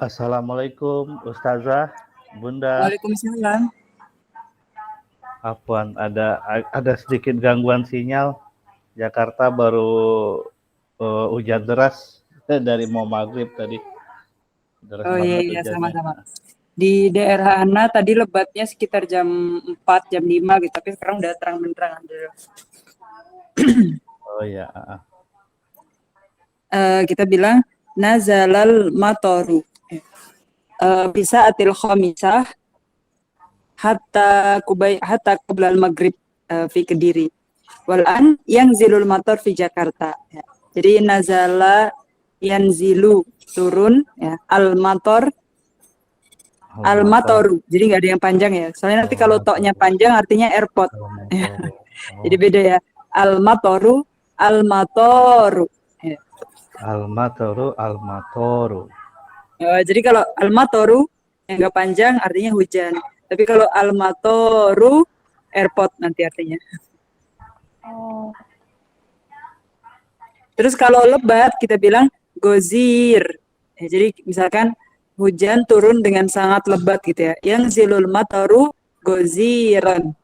Assalamualaikum Ustazah, Bunda. Waalaikumsalam. Afwan, ada sedikit gangguan sinyal. Jakarta baru hujan deras dari mau maghrib tadi. Deras Oh banget iya, hujannya. sama-sama. Di daerah Ana tadi lebatnya sekitar jam 4, jam 5 gitu, tapi sekarang udah terang benderang. Oh ya. Kita bilang nazalal matoru. Bisa atil khamisah hatta qabla al-maghrib fi Kediri. Walan yang zilul mator fi Jakarta. Ya. Jadi nazala yanzilu turun ya, al-mator al-matoru. Jadi nggak ada yang panjang ya. Soalnya nanti kalau toknya panjang artinya airport. Jadi beda ya. Al-matoru, al-matoru. Ya. Al-matoru. Jadi kalau al-matoru yang nggak panjang artinya hujan. Tapi kalau al-matoru airport nanti artinya. Terus kalau lebat kita bilang gozir. Ya, jadi misalkan hujan turun dengan sangat lebat gitu ya. Yang zilul mataru goziran.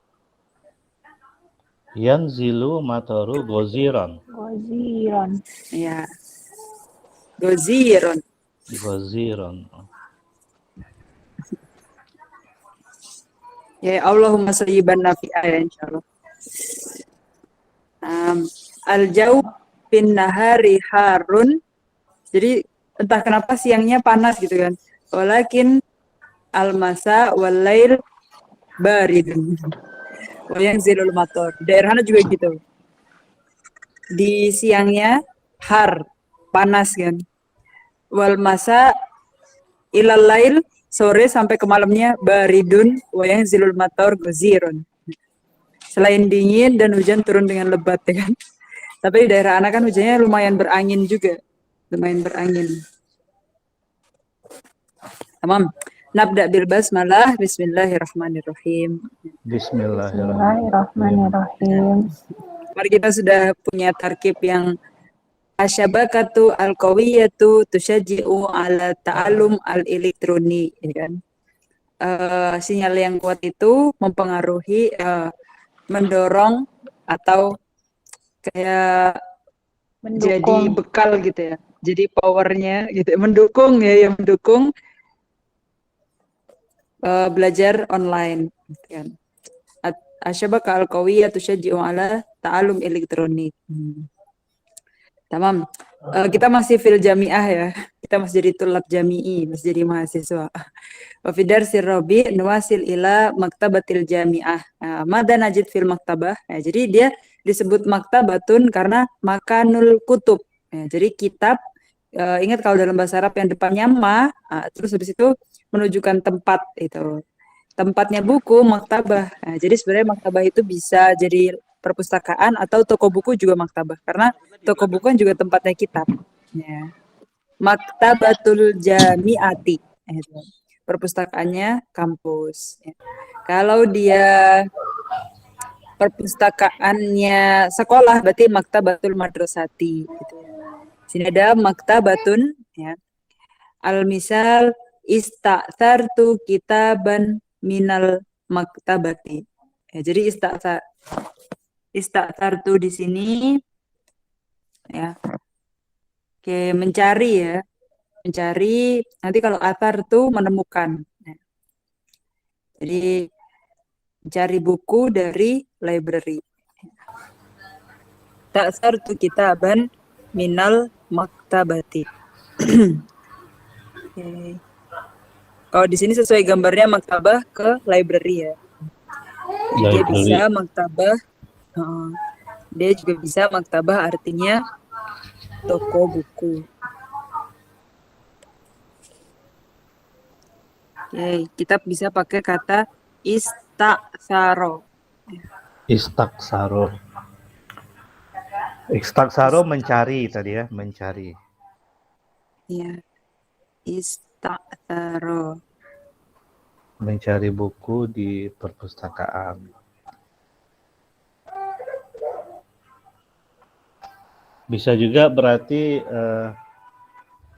Yanzilu matoru goziran. Goziran. Ya. Goziran. Goziran. Ya Allahumma sayyiban nafi'a ya insyaallah. Al-jauh bin nahari harun. Jadi entah kenapa siangnya panas gitu kan. Walakin al-masa wal lail baridun. Yang zilul mator. Daerahnya juga gitu. Di siangnya har, panas kan. Wal masa ilal lail, sore sampai ke malamnya baridun wayang zilul mator gozirun. Selain dingin dan hujan turun dengan lebat ya kan. Tapi di daerah anak kan hujannya lumayan berangin juga. Lumayan berangin. Tamam. Nabda bil basmalah. Bismillahirrahmanirrahim. Bismillahirrahmanirrahim. Mari kita sudah punya tarkib yang asyabakatu al-qawiyatu tusyaji'u ala ta'alum al-elektroni, ya kan? Sinyal yang kuat itu mempengaruhi, mendorong atau kayak jadi bekal gitu ya. Jadi powernya gitu, mendukung ya, yang mendukung belajar online, gitu kan? Asyabaka al-qawiyah tusyaji'u ala ta'alum elektronik. Tamam. Kita masih fil jamiah ya. Kita masih jadi tulab jami'i, masih jadi mahasiswa. Wa fi darsi rabi nuwasil ila maktabatil jamiah. Mada najid fil maktabah. Jadi dia disebut maktabatun karena makanul kutub. Jadi kitab, ingat kalau dalam bahasa Arab yang depannya ma, terus habis itu menunjukkan tempat itu. Tempatnya buku, maktabah. Jadi sebenarnya maktabah itu bisa jadi perpustakaan atau toko buku juga maktabah. Karena toko buku kan juga tempatnya kitab. Ya. Maktabatul jami'ati. Perpustakaannya kampus. Ya. Kalau dia perpustakaannya sekolah, berarti maktabatul madrasati. Gitu ya. Sini ada maktabatun. Ya. Al-misal ista'thartu kitaban minal maktabati. Ya, jadi ista'thartu di sini ya. Oke, mencari ya. Mencari, nanti kalau athar tuh menemukan. Ya. Jadi mencari buku dari library. Ta'thartu kitaban minal maktabati. Oke. Kalau di sini sesuai gambarnya maktabah ke library ya. Jadi dia bisa maktabah, dia juga bisa maktabah artinya toko buku. Oke, kita bisa pakai kata istaksaro. Istaksaro. Istaksaro mencari tadi ya, mencari. Ya, istaksaro. Mencari buku di perpustakaan. Bisa juga berarti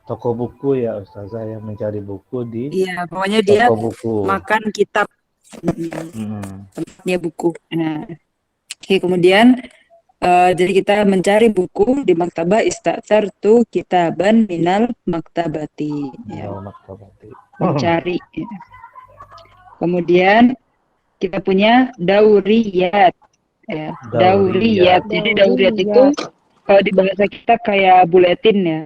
Toko buku ya Ustazah, yang mencari buku di Iya, pokoknya dia toko buku. makan kitab. Tempatnya buku. Nah, oke, kemudian jadi kita mencari buku di maktabah ista'tsartu kitaban minal maktabati. Ya, Maktabati. mencari. Ya. Kemudian kita punya dauriyat. Ya, dauriyat. Jadi dauriyat itu kalau di bahasa kita kayak buletin ya.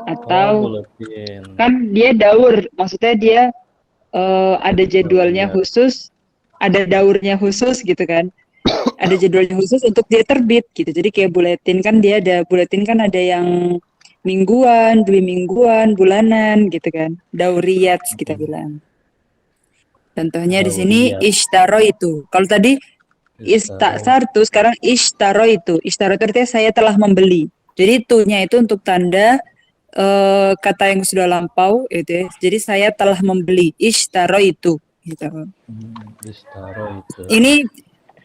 Atau buletin. kan dia daur, maksudnya dia ada jadwalnya khusus, ada daurnya khusus gitu kan. Ada jadwalnya khusus untuk dia terbit gitu. Jadi kayak buletin kan dia ada buletin kan ada yang mingguan, 2 mingguan, bulanan gitu kan. Dauriyat kita bilang. Contohnya di sini ishtaro itu. Kalau tadi istasartu, sekarang ishtaro itu. Ishtaro itu artinya saya telah membeli. Jadi itunya itu untuk tanda kata yang sudah lampau itu ya. Jadi saya telah membeli. Ishtaro itu gitu. Ishtaro itu. Ini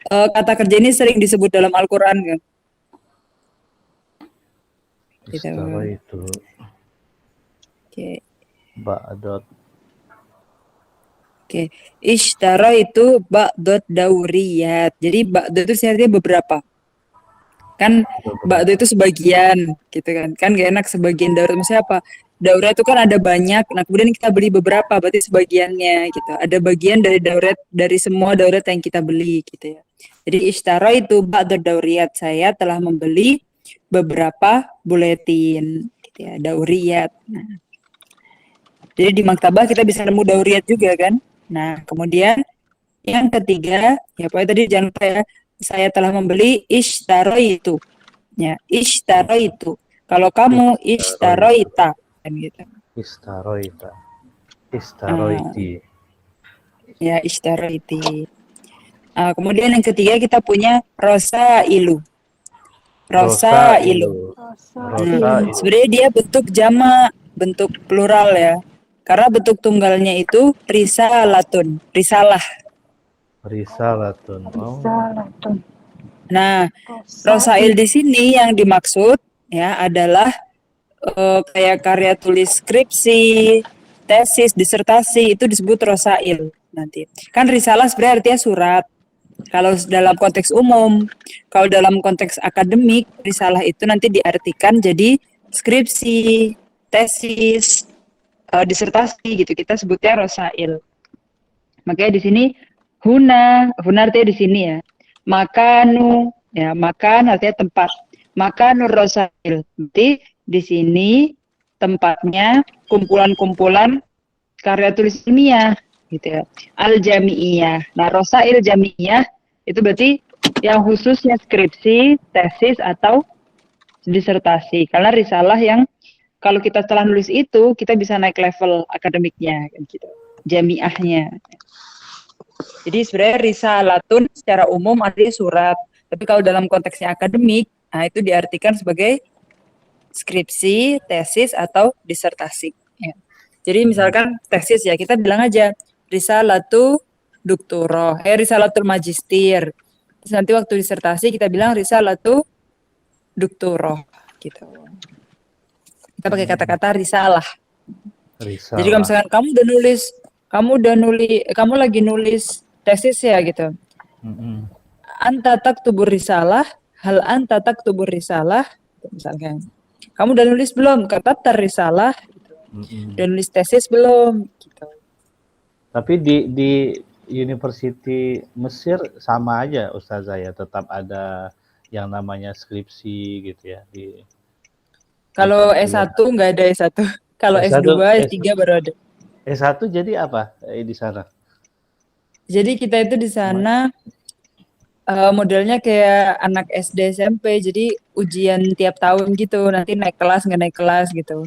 kata kerja ini sering disebut dalam Al-Quran kan? Ishtaro itu. Oke. Ba'dot. Oke. Ishtaro itu ba'dot dauriyat. Jadi ba'dot itu artinya beberapa. Kan ba'dot itu sebagian gitu kan. Kan gak enak sebagian daurat. Maksudnya apa? Daurat itu kan ada banyak. Nah kemudian kita beli beberapa. Berarti sebagiannya gitu. Ada bagian dari daurat, dari semua daurat yang kita beli gitu ya. Jadi ishtaro itu ba'dot dauriyat. Saya telah membeli beberapa buletin gitu ya. Dauriyat. Nah. Jadi di maktabah kita bisa nemu dauriyat juga kan. Nah, kemudian yang ketiga, ya pokoknya tadi jangan lupa ya, saya telah membeli ishtaro itu. Ya, ishtaro itu. Kalau kamu ishtaroita kan gitu. Ishtaroita. Ishtaroiti. Ya, ishtaroiti. Kemudian yang ketiga kita punya rosailu. Rosailu. Sebenarnya dia bentuk jamak, bentuk plural ya. Karena bentuk tunggalnya itu risalatun, risalah. Risalatun. Nah, rosail di sini yang dimaksud ya adalah kayak karya tulis skripsi, tesis, disertasi itu disebut rosail nanti. Kan risalah sebenarnya artinya surat. Kalau dalam konteks umum, kalau dalam konteks akademik, risalah itu nanti diartikan jadi skripsi, tesis, disertasi gitu, kita sebutnya rosail. Makanya di sini huna artinya di sini ya. Makanu ya, makan artinya tempat. Makanur rosail. Berarti di sini tempatnya kumpulan-kumpulan karya tulis ilmiah gitu ya. Al-jami'iyah. Nah, rosail jami'iyah itu berarti yang khususnya skripsi, tesis atau disertasi. Karena risalah yang kalau kita setelah nulis itu, kita bisa naik level akademiknya, gitu. Jamiahnya. Jadi sebenarnya risalatun secara umum artinya surat. Tapi kalau dalam konteksnya akademik, nah itu diartikan sebagai skripsi, tesis, atau disertasi. Ya. Jadi misalkan tesis ya, kita bilang aja risalatu doktoral, risalatul magistir. Terus nanti waktu disertasi kita bilang risalatu doktoral, gitu. Kita pakai kata-kata risalah. Jadi kalau misalkan kamu lagi nulis tesis ya gitu. Anta taktubur risalah, hal anta taktubur risalah, misalkan. Kamu udah nulis belum? Kata risalah. Udah nulis tesis belum? Gitu. Tapi di University Mesir sama aja Ustazah ya, tetap ada yang namanya skripsi gitu ya di. Kalau S1 nggak ada S1. Kalau S2, S3 baru ada. S1 jadi apa di sana? Jadi kita itu di sana modelnya kayak anak SD SMP. Jadi ujian tiap tahun gitu. Nanti naik kelas nggak naik kelas gitu.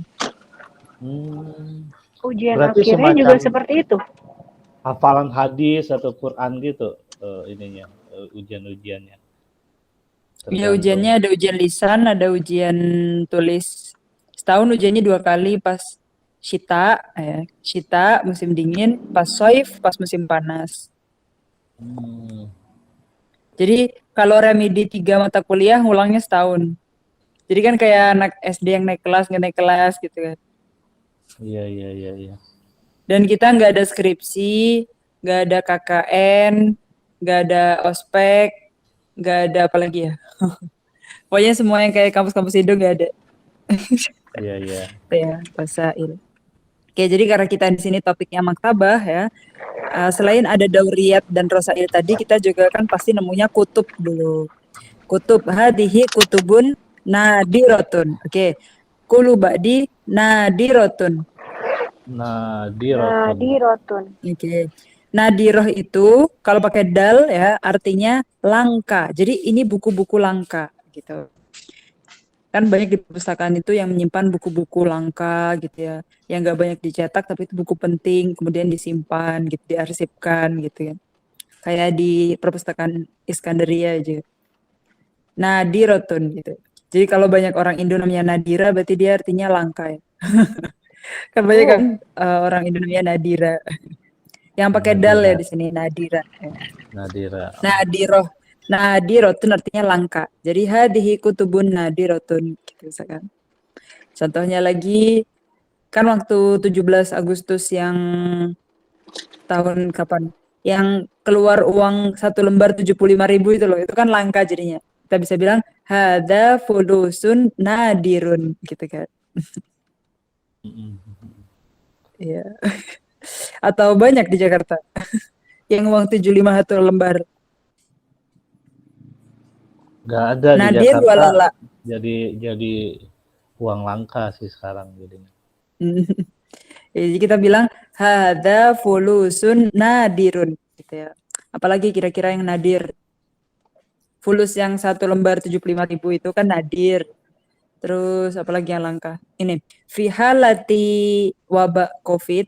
Ujian akhirnya juga seperti itu. Hafalan hadis atau Quran gitu ininya ujian-ujiannya. Iya, ujiannya ada ujian lisan, ada ujian tulis. Setahun ujiannya 2 kali, pas syita musim dingin, pas soif pas musim panas. Jadi kalau remedi 3 mata kuliah ngulangnya setahun. Jadi kan kayak anak SD yang naik kelas nggak naik kelas gitu kan. Iya. Dan kita nggak ada skripsi, nggak ada KKN, nggak ada ospek, nggak ada apa lagi ya. Pokoknya semua yang kayak kampus-kampus Indo nggak ada. Iya. Ya, Fasail. Oke, jadi karena kita di sini topiknya maktabah ya, selain ada dauriyat dan rosail tadi, kita juga kan pasti nemunya kutub dulu. Kutub hadihi kutubun nadirotun. Oke, kulu ba'di nadirotun. Nadirotun. Nadirotun. Oke. Nadiroh itu kalau pakai dal ya artinya langka. Jadi ini buku-buku langka gitu. Kan banyak di perpustakaan itu yang menyimpan buku-buku langka gitu ya, yang nggak banyak dicetak tapi itu buku penting, kemudian disimpan gitu, diarsipkan gitu ya. Kayak di perpustakaan Iskandaria aja. Nadirotun gitu. Jadi kalau banyak orang Indo namanya Nadira berarti dia artinya langka ya. Kan banyak kan orang Indo namanya Nadira. Yang pakai dal ya Nadira. di sini Nadira. Ya. Nadira. Nadiroh. Nadirotun artinya langka. Jadi hadihi kutubun nadirotun gitu misalkan. Contohnya lagi kan waktu 17 Agustus yang tahun kapan? Yang keluar uang satu lembar 75.000 itu loh. Itu kan langka jadinya. Kita bisa bilang hadza fulusun nadirun gitu kan. Mm-mm. Iya. Atau banyak di Jakarta yang uang 75 satu lembar. Nggak ada di Nadir Jakarta. walala. Jadi uang langka sih sekarang jadinya. Jadi kita bilang hadza fulusun nadirun gitu ya. Apalagi kira-kira yang nadir. Fulus yang satu lembar 75.000 itu kan nadir. Terus apalagi yang langka? Ini fi halati wabak Covid,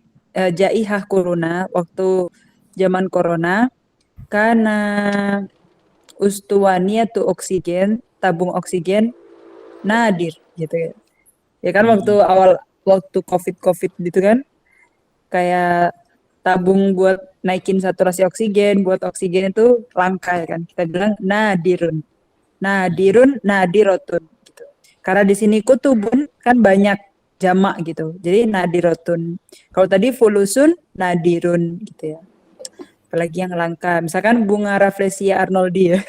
jaihah corona waktu zaman corona karena ustuwania tuh oksigen, tabung oksigen nadir gitu ya. Ya kan waktu awal waktu COVID gitu kan kayak tabung buat naikin saturasi oksigen, buat oksigen itu langka ya kan. Kita bilang nadirun. Nadirun, nadirotun gitu. Karena di sini kutubun kan banyak jamak gitu. Jadi nadirotun. Kalau tadi fulusun, nadirun gitu ya. Apalagi yang langka. Misalkan bunga Rafflesia arnoldi ya.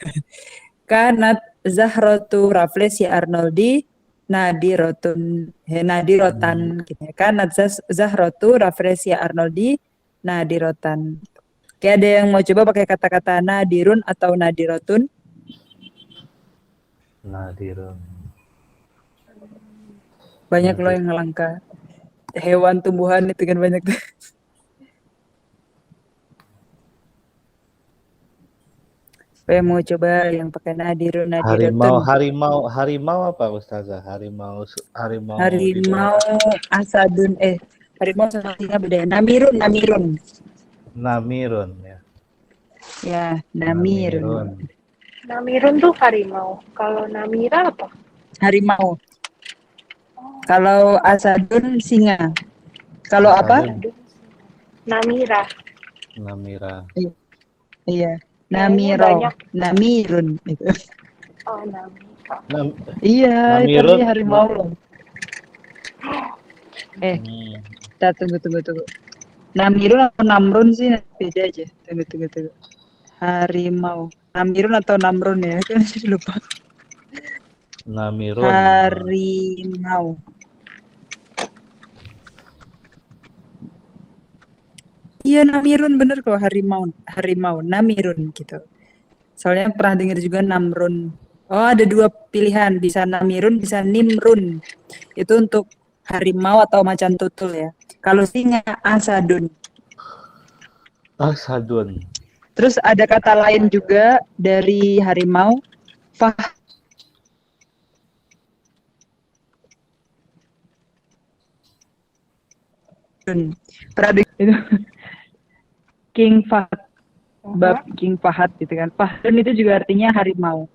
Kanat zahratu Rafflesia arnoldi nadirotun. Nadirotan gitu ya. Kanat zahratu Rafflesia arnoldi nadirotan. Kayak ada yang mau coba pakai kata-kata nadirun atau nadirotun? Nadirun. Banyak loh yang langka. Hewan, tumbuhan itu kan banyak tuh. Saya mau coba yang pakai nadirun, nadirotun. Harimau apa Ustazah? Harimau di Harimau daerah asadun, harimau sama singa beda. Namirun, namirun. Namirun ya. Ya, namirun. Namirun tuh harimau. Kalau Namira apa? Harimau. Kalau asadun singa. Kalau apa? Namira. Namira. Iya. Namiro, namirun itu. Oh, Namira. Iya, itu Namirun, harimau loh. Kita tunggu. Namirun atau namrun sih beda aja. Tunggu. Harimau. Namirun atau namrun ya? Kan saya lupa. Namirun. Harimau. Iya namirun bener kok harimau namirun gitu. Soalnya pernah dengar juga namrun. Oh ada dua pilihan bisa namirun bisa nimrun. Itu untuk harimau atau macan tutul ya. Kalau singa asadun. Asadun. Terus ada kata lain juga dari harimau fahdun. Pernah dengar itu? King Fahd, bab King Fahd gitu kan. Fahdun itu juga artinya harimau.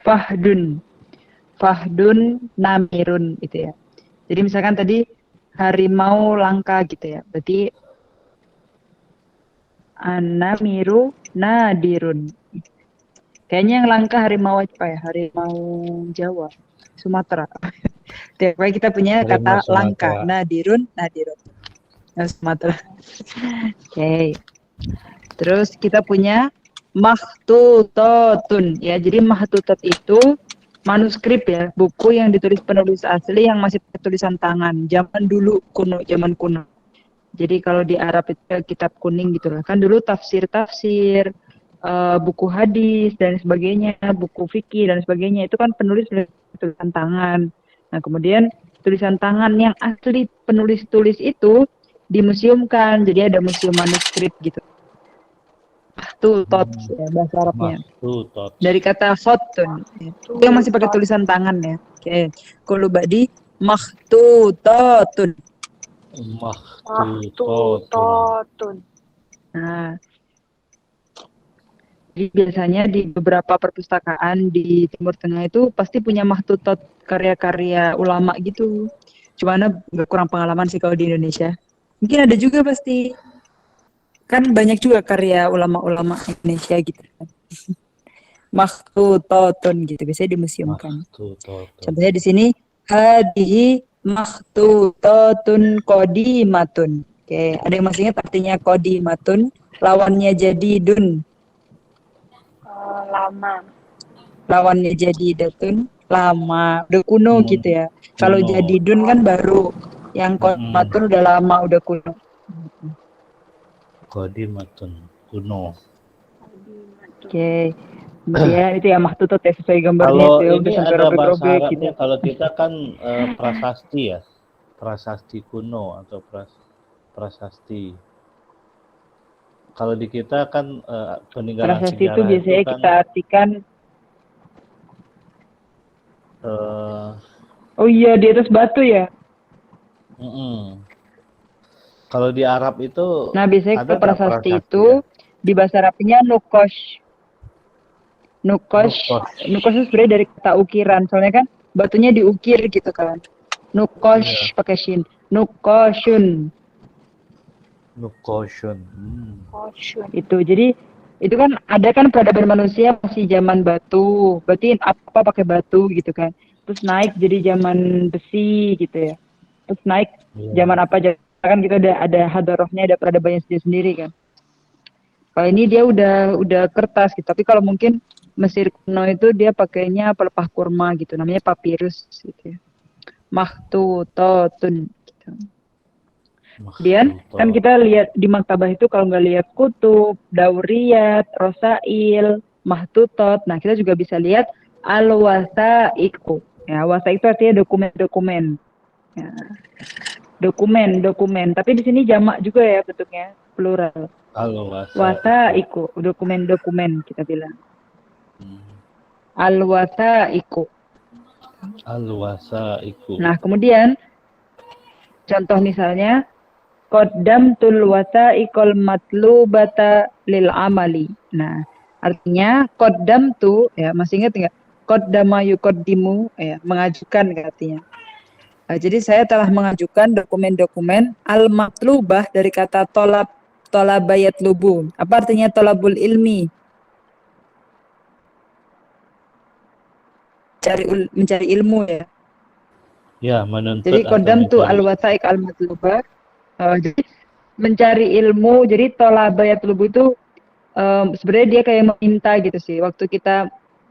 Fahdun namirun itu ya. Jadi misalkan tadi harimau langka gitu ya. Berarti anamiru nadirun. Kayaknya yang langka harimau apa ya? Harimau Jawa, Sumatera. Pokoknya kita punya Harimau kata langka. Sumatera. Nadirun. Nah, Sumatera. Oke. Terus kita punya mahtutotun. Ya, jadi mahtutot itu manuskrip ya, buku yang ditulis penulis asli yang masih pakai tulisan tangan. Zaman dulu kuno, zaman kuno. Jadi kalau di Arab itu kitab kuning gitu lah. Kan dulu tafsir-tafsir, buku hadis dan sebagainya, buku fikih dan sebagainya itu kan penulis tulisan tangan. Nah, kemudian tulisan tangan yang asli penulis tulis itu dimuseumkan. Jadi ada museum manuskrip gitu. Mahtutot Hmm, ya bahasa Arabnya. Mahtutot. Dari kata khotun. Itu yang masih pakai tulisan tangan ya. Oke. Kalau badi mahtutotun. Mahtutotun. Mahtutotun. Nah, jadi biasanya di beberapa perpustakaan di Timur Tengah itu pasti punya mahtutot karya-karya ulama gitu. Cuman kurang pengalaman sih kalau di Indonesia. Mungkin ada juga pasti. Kan banyak juga karya ulama-ulama Indonesia gitu kan. Makhtutotun gitu, biasanya dimuseumkan. Mahtutotun. Contohnya di sini hadihi makhtutatun qadimatun. Oke, ada yang masih ingat artinya qadimatun? Lawannya jadidun. Lama. Lawannya jadidatun, lama, udah kuno Hmm, gitu ya. Kalau Kuno. jadidun kan baru, yang Mm-mm. qadimatun udah lama, udah kuno. Qadimatun. Kuno. Oke. Kemudian itu ya mahtutot ya sesuai gambarnya itu Kalau ya udah ini sampai ada bahasa robek-robek gitu. Arabnya, kalau kita kan prasasti ya. Prasasti kuno atau prasasti. Kalau di kita kan peninggalan Prasasti itu sejarah itu biasanya kan kita artikan, eh, oh iya di atas batu ya. mm-mm. Kalau di Arab itu Nah, biasanya ada kalau nggak prasasti prasasti itu ya? di bahasa Arabnya nukosh. Nukosh, Nukos. nukosh itu sebenarnya dari kata ukiran. Soalnya kan batunya diukir gitu kan. Iya, Nukosh pakai shin. Nukoshun. nukoshun. Ocean. Itu. Jadi itu kan ada kan peradaban manusia masih zaman batu. Berarti apa pakai batu gitu kan. Terus naik jadi zaman besi gitu ya. Terus naik zaman Iya. apa aja kan kita ada hadorohnya, ada peradabannya sendiri-sendiri kan. Kalau ini dia udah kertas gitu. Tapi kalau mungkin Mesir kuno itu dia pakainya pelepah kurma gitu. Namanya papirus gitu ya. Mahtutotun gitu. Kemudian kan Makhtutotun. kita lihat di maktabah itu kalau nggak lihat kutub, dauriyat, rosail, mahtutot. Nah, kita juga bisa lihat al-wasaiqu. Ya, wasa itu artinya dokumen-dokumen. Ya, dokumen-dokumen. Tapi di sini jamak juga ya bentuknya, plural. Al-wasaiku. Wasaiqu, dokumen-dokumen kita bilang. Hmm. Al-wasaiqu. Al-wasaiku. Nah, kemudian contoh misalnya qaddamtul wasaiqal matlubata lil amali. Nah, artinya qaddamtu ya masih ingat enggak? Qaddama yuqaddimu ya mengajukan artinya. Nah, jadi saya telah mengajukan dokumen-dokumen al-matlubah dari kata tolabayat lubun. Apa artinya tolabul ilmi? Mencari ilmu ya. Ya, Jadi menuntut atau kodam tu mencari. al-wasaik al-matlubah. Jadi mencari ilmu. Jadi tolabayat lubu itu sebenarnya dia kayak meminta gitu sih. Waktu kita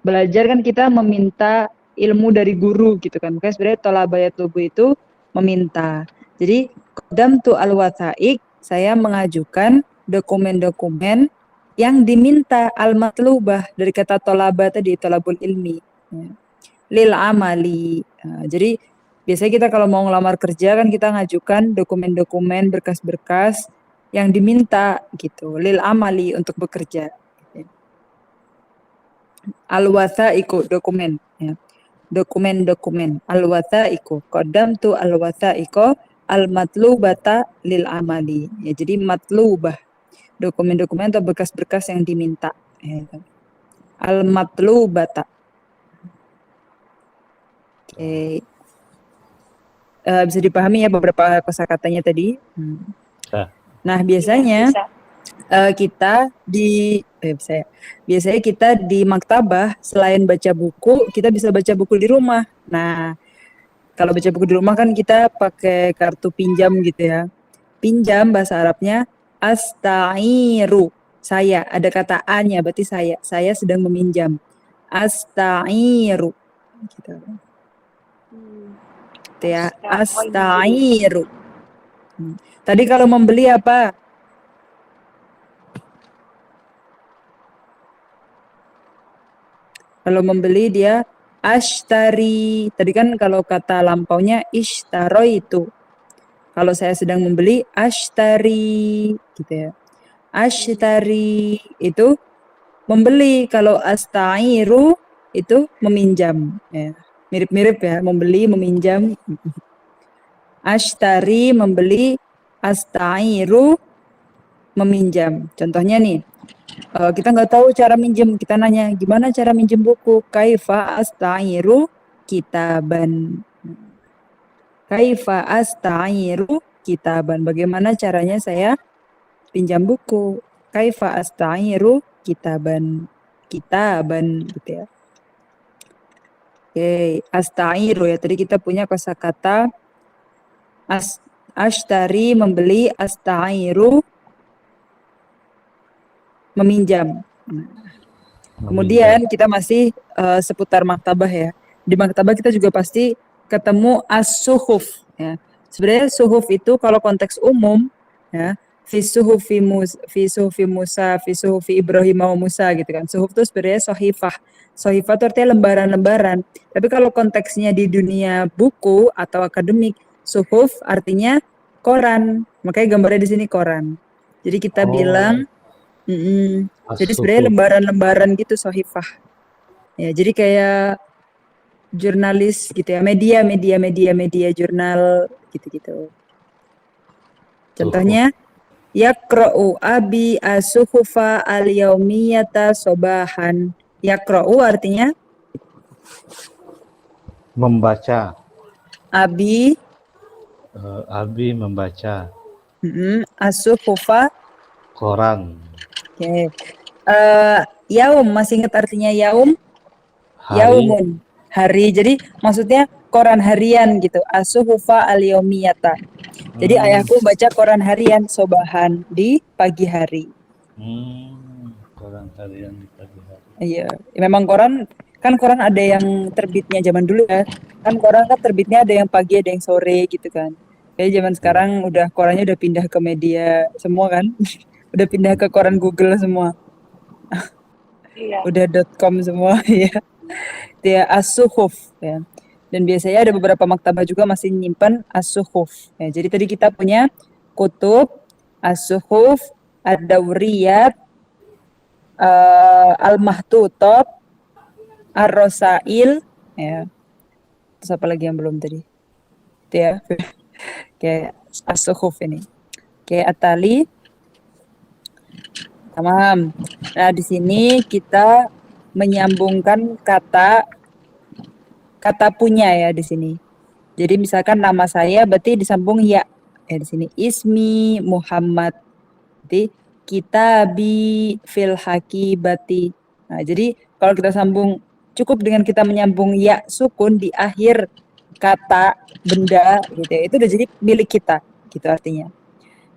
belajar kan kita meminta ilmu dari guru gitu kan. Makanya sebenarnya tolabayat lubu itu meminta. Jadi kodam tu al-wasaik, saya mengajukan dokumen-dokumen yang diminta al-matlubah dari kata tolaba tadi, tolabul ilmi. Ya. Lil amali. Jadi biasanya kita kalau mau ngelamar kerja kan kita ngajukan dokumen-dokumen, berkas-berkas yang diminta gitu. Lil amali untuk bekerja. Al-wathaiqu dokumen. Ya. Dokumen-dokumen. Al-wathaiqu. Qaddamtu al-wathaiqu al-matlubata lil amali. Ya, jadi matlubah. Dokumen-dokumen atau berkas-berkas yang diminta. Ya. Al-matlubata. Oke. Bisa dipahami ya beberapa kosakatanya tadi. Nah, Nah, Iya, biasanya bisa. kita di Biasanya kita di maktabah selain baca buku, kita bisa baca buku di rumah. Nah, kalau baca buku di rumah kan kita pakai kartu pinjam gitu ya. Pinjam bahasa Arabnya asta'iru. Saya, ada kata a-nya berarti saya. Saya sedang meminjam. Asta'iru. Gitu. Gitu ya. Asta'iru. Tadi kalau membeli apa? Kalau membeli dia ashtari. Tadi kan kalau kata lampaunya ishtaro itu. Kalau saya sedang membeli ashtari gitu ya. Ashtari itu membeli. Kalau astairu itu meminjam ya. Mirip-mirip ya, membeli, meminjam. Ashtari membeli, astairu meminjam. Contohnya nih, kita nggak tahu cara minjem, kita nanya gimana cara minjem buku. Kaifa astairu kitaban. Kaifa astairu kitaban. Bagaimana caranya saya pinjam buku? Kaifa astairu kitaban. Kitaban gitu ya. Oke, astairu ya. Tadi kita punya kosakata ashtari membeli, astairu meminjam. Kemudian kita masih seputar maktabah ya. Di maktabah kita juga pasti ketemu as-suhuf ya. Sebenarnya suhuf itu kalau konteks umum ya, fi suhufi Musa, fi suhufi Ibrahim wa Musa gitu kan. Suhuf itu sebenarnya sohifah. Sohifah itu artinya lembaran-lembaran. Tapi kalau konteksnya di dunia buku atau akademik, suhuf artinya koran. Makanya gambarnya di sini koran. Jadi kita bilang jadi sebenarnya lembaran-lembaran gitu sohifah. Ya, jadi kayak jurnalis gitu ya, media jurnal gitu-gitu. Contohnya yaqra'u abi as-suhufa al-yaumiyata sobahan. Yaqra'u artinya membaca. Abi membaca. As-suhufa Koran. Oke. Yaum, masih ingat artinya yaum? Hari. Yaumun, hari. Jadi maksudnya koran harian gitu. As-suhufa al-yaumiyata. Jadi ayahku baca koran harian sobahan di pagi hari. Koran harian di pagi hari. Iya, memang koran ada yang terbitnya zaman dulu ya. Kan koran kan terbitnya ada yang pagi, ada yang sore gitu kan. Kayak zaman sekarang udah korannya udah pindah ke media semua kan. Udah pindah ke koran Google semua. Iya. Udah .com semua ya. Dia as-suhuf ya. Dan biasanya ada beberapa maktabah juga masih nyimpan as-suhuf. Ya, jadi tadi kita punya kutub, as-suhuf, ad-dawriyat, al-mahtutot, ar-rosail, ya. Terus apa lagi yang belum tadi? Itu ya. Kayak as-suhuf ini. Kayak atali. Tamam. Nah, di sini kita menyambungkan kata punya ya di sini. Jadi misalkan nama saya berarti disambung ya. Ya di sini ismi Muhammad. Jadi kitabi fil hakibati. Nah, jadi kalau kita sambung cukup dengan kita menyambung ya sukun di akhir kata benda gitu ya. Itu udah jadi milik kita gitu artinya.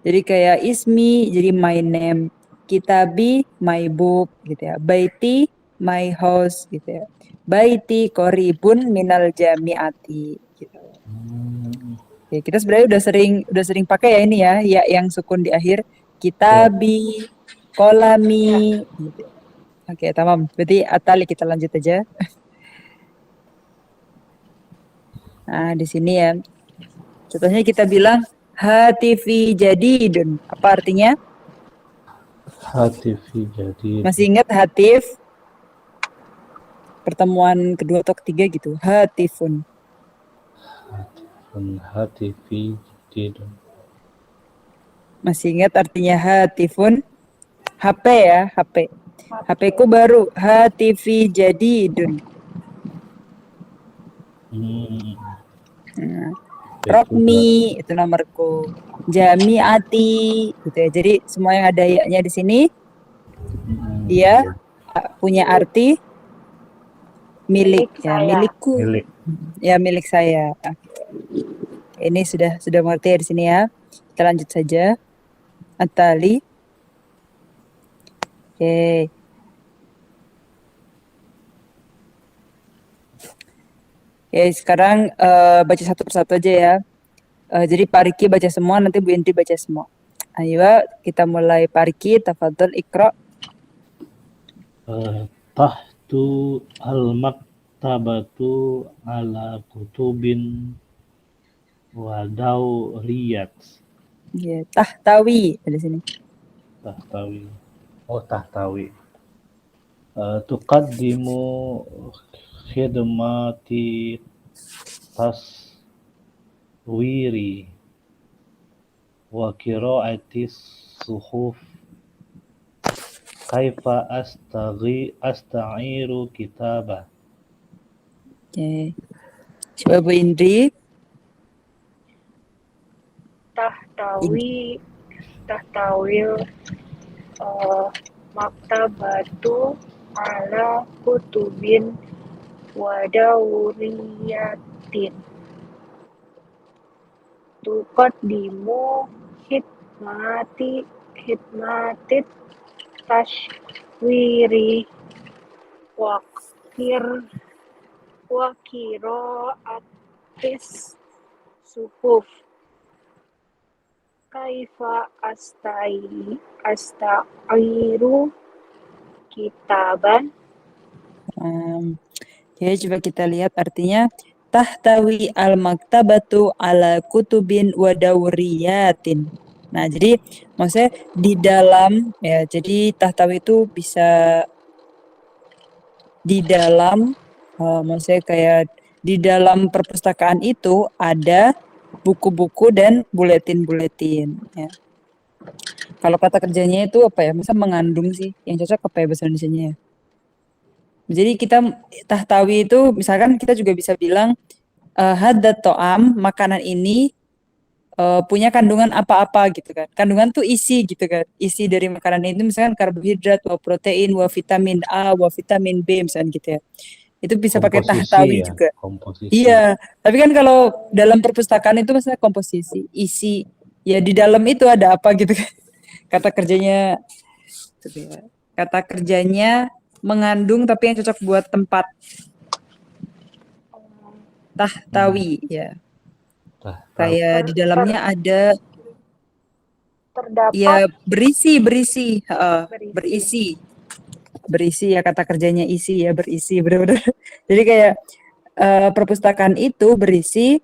Jadi kayak ismi jadi my name, kitabi my book gitu ya. Baiti my house gitu ya. Baiti koribun minal jamiati gitu. Ya, kita sebenarnya udah sering pakai ya ini ya yang sukun di akhir. Kitabi, kolami gitu. Oke, tamam. Berarti atali kita lanjut aja. Nah, di sini ya. Contohnya kita bilang hatifi jadidun. Apa artinya? Hatifi jadid. Masih ingat hatif? Pertemuan kedua atau ketiga gitu. Hatifun. Hatifi jadidun. Masih ingat artinya hatifun? HP ya, HP. HP ku baru, hatifi jadidun. Rokmi itu nomorku, jamiati gitu ya. Jadi semua yang ada ya-nya di sini Dia Iya. punya arti milik, Milik ya saya. milikku, Milik. ya milik saya. Ini sudah mengerti ya di sini ya. Kita lanjut saja. Atali. Oke. Oke, sekarang baca satu persatu aja ya. Jadi Pak Riki baca semua, nanti Bu Indri baca semua. Ayo, kita mulai. Pak Riki, tafadhol ikra. Tahtu al-maktabatu ala kutubin wa dawriyat. Ya, tahtawi di sini. Tahtawi. Oh, tahtawi. Tuqaddimu khidmati taswiri wa qira'ati suhuf. Kaifa asta'iru kitabah. Oke. Coba Bu Indri. Tahtawil maktabatu ala kutubin wadawriyatin. Tuqaddimu hikmatit taswiri wa qiraatis suhuf. Kaifa astairu kitaban. Oke, coba kita lihat artinya. Tahtawi al-maktabatu ala kutubin wa dawriyatin. Nah, jadi maksudnya di dalam, ya, jadi tahtawi itu bisa di dalam, maksudnya kayak di dalam perpustakaan itu ada buku-buku dan buletin-buletin. Ya. Kalau kata kerjanya itu apa ya? Masa mengandung sih? Yang cocok apa ya bahasa Indonesianya ya? Jadi kita tahtawi itu misalkan kita juga bisa bilang hadat to'am, makanan ini punya kandungan apa-apa gitu kan. Kandungan tuh isi gitu kan. Isi dari makanan itu misalkan karbohidrat, protein, vitamin A, vitamin B misalkan gitu ya. Itu bisa pakai tahtawi Komposisi ya, juga. komposisi. Iya, tapi kan kalau dalam perpustakaan itu misalnya komposisi, isi, ya di dalam itu ada apa gitu kan. Kata kerjanya, kata kerjanya mengandung tapi yang cocok buat tempat. Tahtawi, ya. Tahtawi. Kayak di dalamnya ada, Terdapat ya berisi, berisi. berisi ya kata kerjanya isi ya, berisi, benar-benar. Jadi kayak perpustakaan itu berisi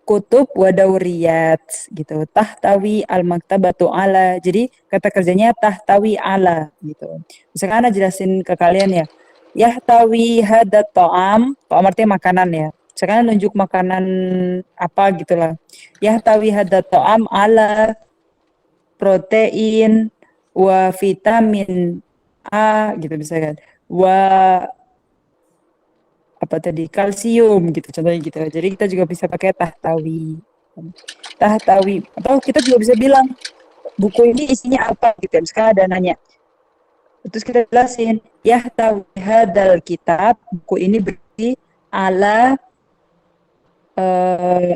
kutub wadawriyat gitu. Tahtawi al-maktabatu ala. Jadi kata kerjanya tahtawi ala gitu. Misalkan Ana jelasin ke kalian ya. Yahtawi hadat to'am. To'am artinya makanan ya. Misalkan nunjuk makanan apa gitulah. Yahtawi hadat to'am ala protein wa vitamin A gitu misalkan. Apa tadi, kalsium gitu contohnya gitu. Jadi kita juga bisa pakai tahtawi atau kita juga bisa bilang buku ini isinya apa gitu. Misalkan ada nanya terus kita jelasin yahtawi hadal kitab, buku ini berisi ala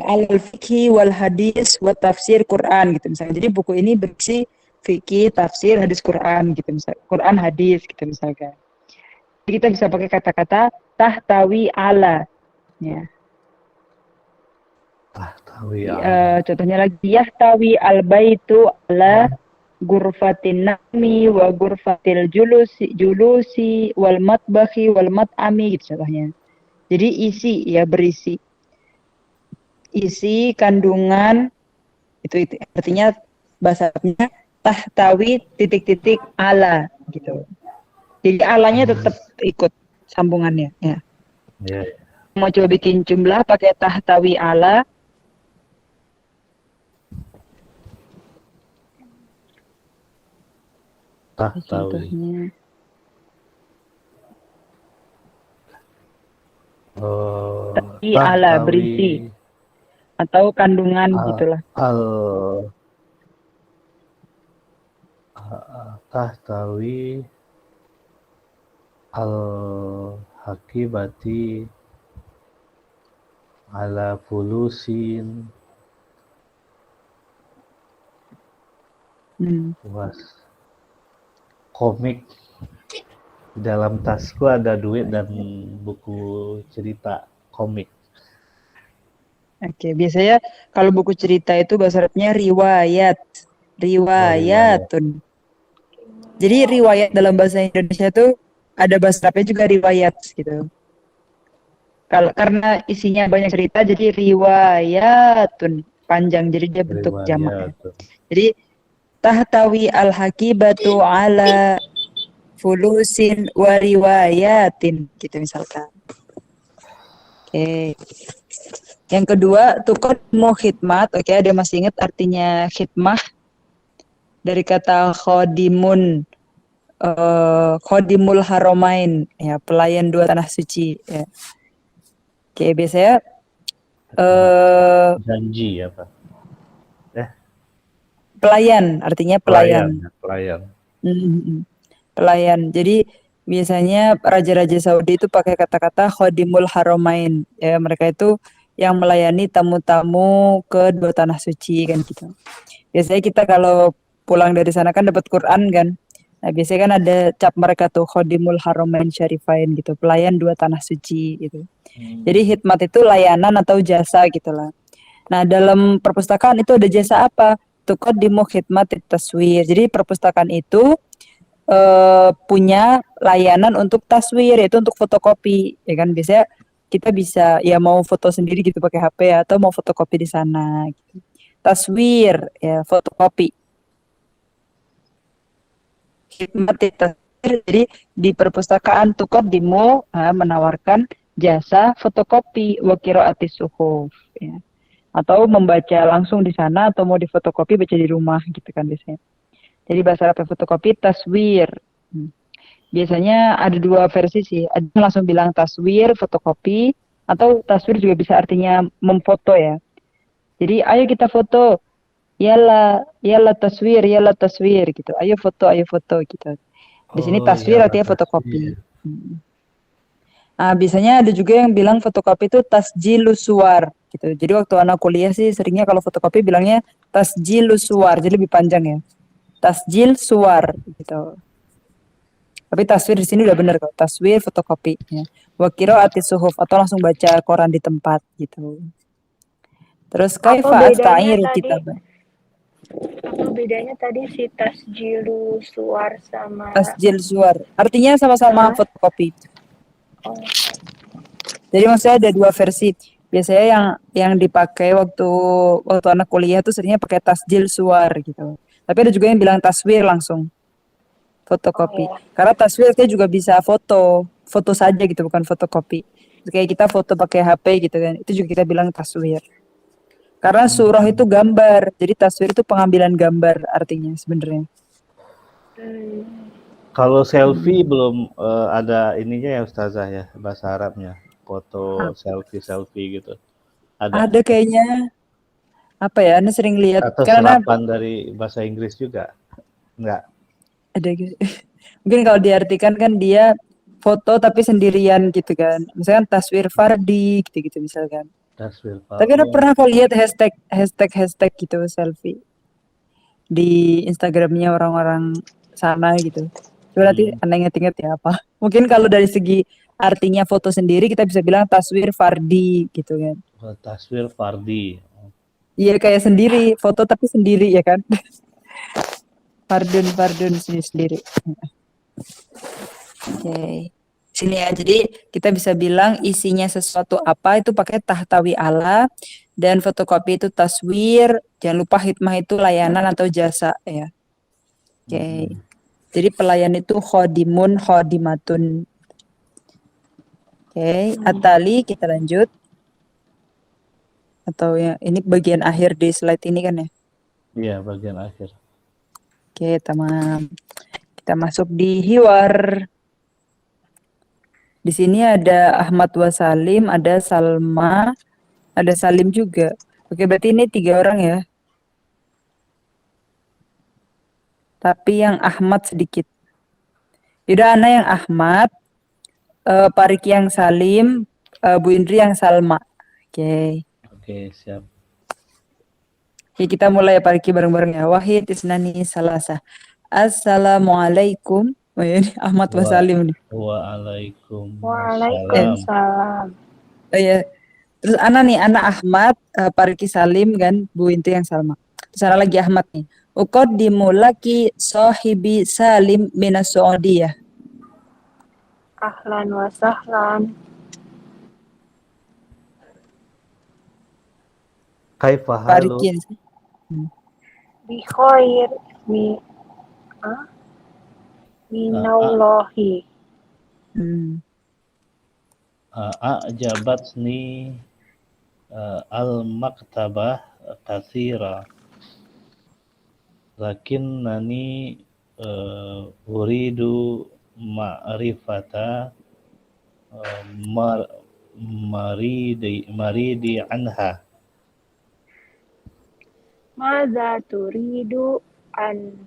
al fikhi wal hadis wa tafsir Quran gitu misalnya. Jadi buku ini berisi fikih, tafsir, hadis Quran gitu misalnya. Quran, hadis gitu misalkan. Jadi kita bisa pakai kata-kata tahtawi ala ya. Tahtawi ala. Contohnya lagi yahtawi al-baitu ala gurfatin nami wa gurfatil julusi wal matbahi wal mat'ami gitu contohnya. Jadi isi ya, berisi. Isi kandungan itu artinya bahasanya tahtawi titik-titik ala gitu. Jadi alanya tetap ikut sambungannya ya. Ya. Mau coba bikin jumlah pakai tahtawi ala. Tahtawi. Tahtawi ala berisi atau kandungan gitulah. Tahtawi Al-hakibati ala fulusin was komik. Di dalam tasku ada duit dan buku cerita komik. Oke, biasanya kalau buku cerita itu bahasa Arabnya riwayat. Riwayat. Riwayatun. Jadi riwayat dalam bahasa Indonesia itu ada bahasa Arabnya juga riwayat gitu. Karena isinya banyak cerita jadi riwayatun, panjang jadi dia bentuk jamak ya. Riwayat. Jadi tahtawi al-hakibatu ala fulusin wa riwayatin gitu misalkan. Oke. Yang kedua, tuqaddimu khidmat. Oke, ada masih ingat artinya khidmah? Dari kata khodimun, khodimul haromain, ya, pelayan dua tanah suci. Ya. Oke, biasanya Janji ya Pak? pelayan, artinya pelayan. Pelayan. Pelayan. Jadi biasanya raja-raja Saudi itu pakai kata-kata khodimul haromain. Ya, mereka itu yang melayani tamu-tamu ke dua tanah suci kan gitu. Biasanya kita kalau pulang dari sana kan dapat Quran kan. Nah, biasanya kan ada cap mereka tuh khodimul haromain syarifain gitu, pelayan dua tanah suci gitu. Jadi khidmat itu layanan atau jasa gitulah. Nah, dalam perpustakaan itu ada jasa apa? Tuqaddimu khidmat taswir. Jadi perpustakaan itu punya layanan untuk taswir, yaitu untuk fotokopi, ya kan. Biasanya kita bisa ya mau foto sendiri gitu pakai HP atau mau fotokopi di sana gitu. Taswir ya, fotokopi. Khidmat taswir, jadi di perpustakaan tuqaddimu menawarkan jasa fotokopi wa qiraatis suhuf ya. Atau membaca langsung di sana atau mau difotokopi baca di rumah gitu kan biasanya. Jadi bahasa Arab fotokopi taswir. Biasanya ada dua versi sih. Ada yang langsung bilang taswir, fotokopi, atau taswir juga bisa artinya memfoto ya. Jadi ayo kita foto. Yalla taswir gitu. Ayo foto gitu. Di sini taswir artinya fotokopi. Biasanya ada juga yang bilang fotokopi itu tasjilus suwar gitu. Jadi waktu anak kuliah sih seringnya kalau fotokopi bilangnya tasjilus suwar, jadi lebih panjang ya. Tasjil suwar gitu. Tapi taswir di sini udah benar kok. Taswir fotokopi ya. Wa qiraatis suhuf atau langsung baca koran di tempat gitu. Terus kaifa asta'ir kitab. Apa bedanya tadi si tasjilu suar sama Tasjil suwar. Artinya sama-sama fotokopi. Oh. Jadi maksudnya ada dua versi. Biasanya yang dipakai waktu anak kuliah tuh seringnya pakai tasjil suwar gitu. Tapi ada juga yang bilang taswir langsung. Fotokopi. Karena taswir kita juga bisa foto saja gitu, bukan fotokopi. Kayak kita foto pakai HP gitu kan. Itu juga kita bilang taswir. Karena surah itu gambar. Jadi taswir itu pengambilan gambar artinya sebenarnya. Kalau selfie belum ada ininya ya Ustazah ya, bahasa Arabnya. Foto selfie gitu. Ada kayaknya. Apa ya? Anda sering lihat. Atau Karena serapan dari bahasa Inggris juga? Enggak. Ada gitu. Mungkin kalau diartikan kan dia foto tapi sendirian gitu kan. Misalkan taswir Fardi gitu-gitu misalkan. Taswir Fardi. Tapi Anda pernah kok lihat hashtag gitu selfie di Instagramnya orang-orang sana gitu. Coba nanti Anda ingat-ingat ya apa. Mungkin kalau dari segi artinya foto sendiri kita bisa bilang taswir Fardi gitu kan. Taswir Fardi. Iya kayak sendiri, foto tapi sendiri ya kan. Fardun sendiri. Oke. Sini ya. Jadi kita bisa bilang isinya sesuatu apa itu pakai tahtawi ala, dan fotokopi itu taswir. Jangan lupa khidmah itu layanan atau jasa ya. Oke. Jadi pelayan itu khodimun, khodimatun. Oke. Atali kita lanjut. Atau ya ini bagian akhir di slide ini kan ya? Iya, bagian akhir. Oke, tamam. Kita masuk di hiwar. Di sini ada Ahmad Wasalim, ada Salma, ada Salim juga. Oke, berarti ini 3 orang ya. Tapi yang Ahmad sedikit. Yaudah, Ana yang Ahmad, Pak Riki yang Salim, Bu Indri yang Salma. Oke. Oke, siap. Oke, kita mulai ya Pak Riki bareng-bareng ya. Wahid isnani salasa. Assalamualaikum. Oh ya, ini Ahmad Wa Wasalim nih. Waalaikumsalam. Waalaikumsalam. Oh ya. Terus anak Ahmad, Pak Riki Salim kan, Bu Indri yang Salma. Terus ana lagi Ahmad nih. Uqaddimu laki sahibi Salim minas Saudiyah. Ahlan wa sahlan. Kaifa Pak halu? Riki. Bi khair minallahi. A'jabatni al-maktabah katsira. Lakinnani uridu ma'rifata maridi anha. Madza turidu an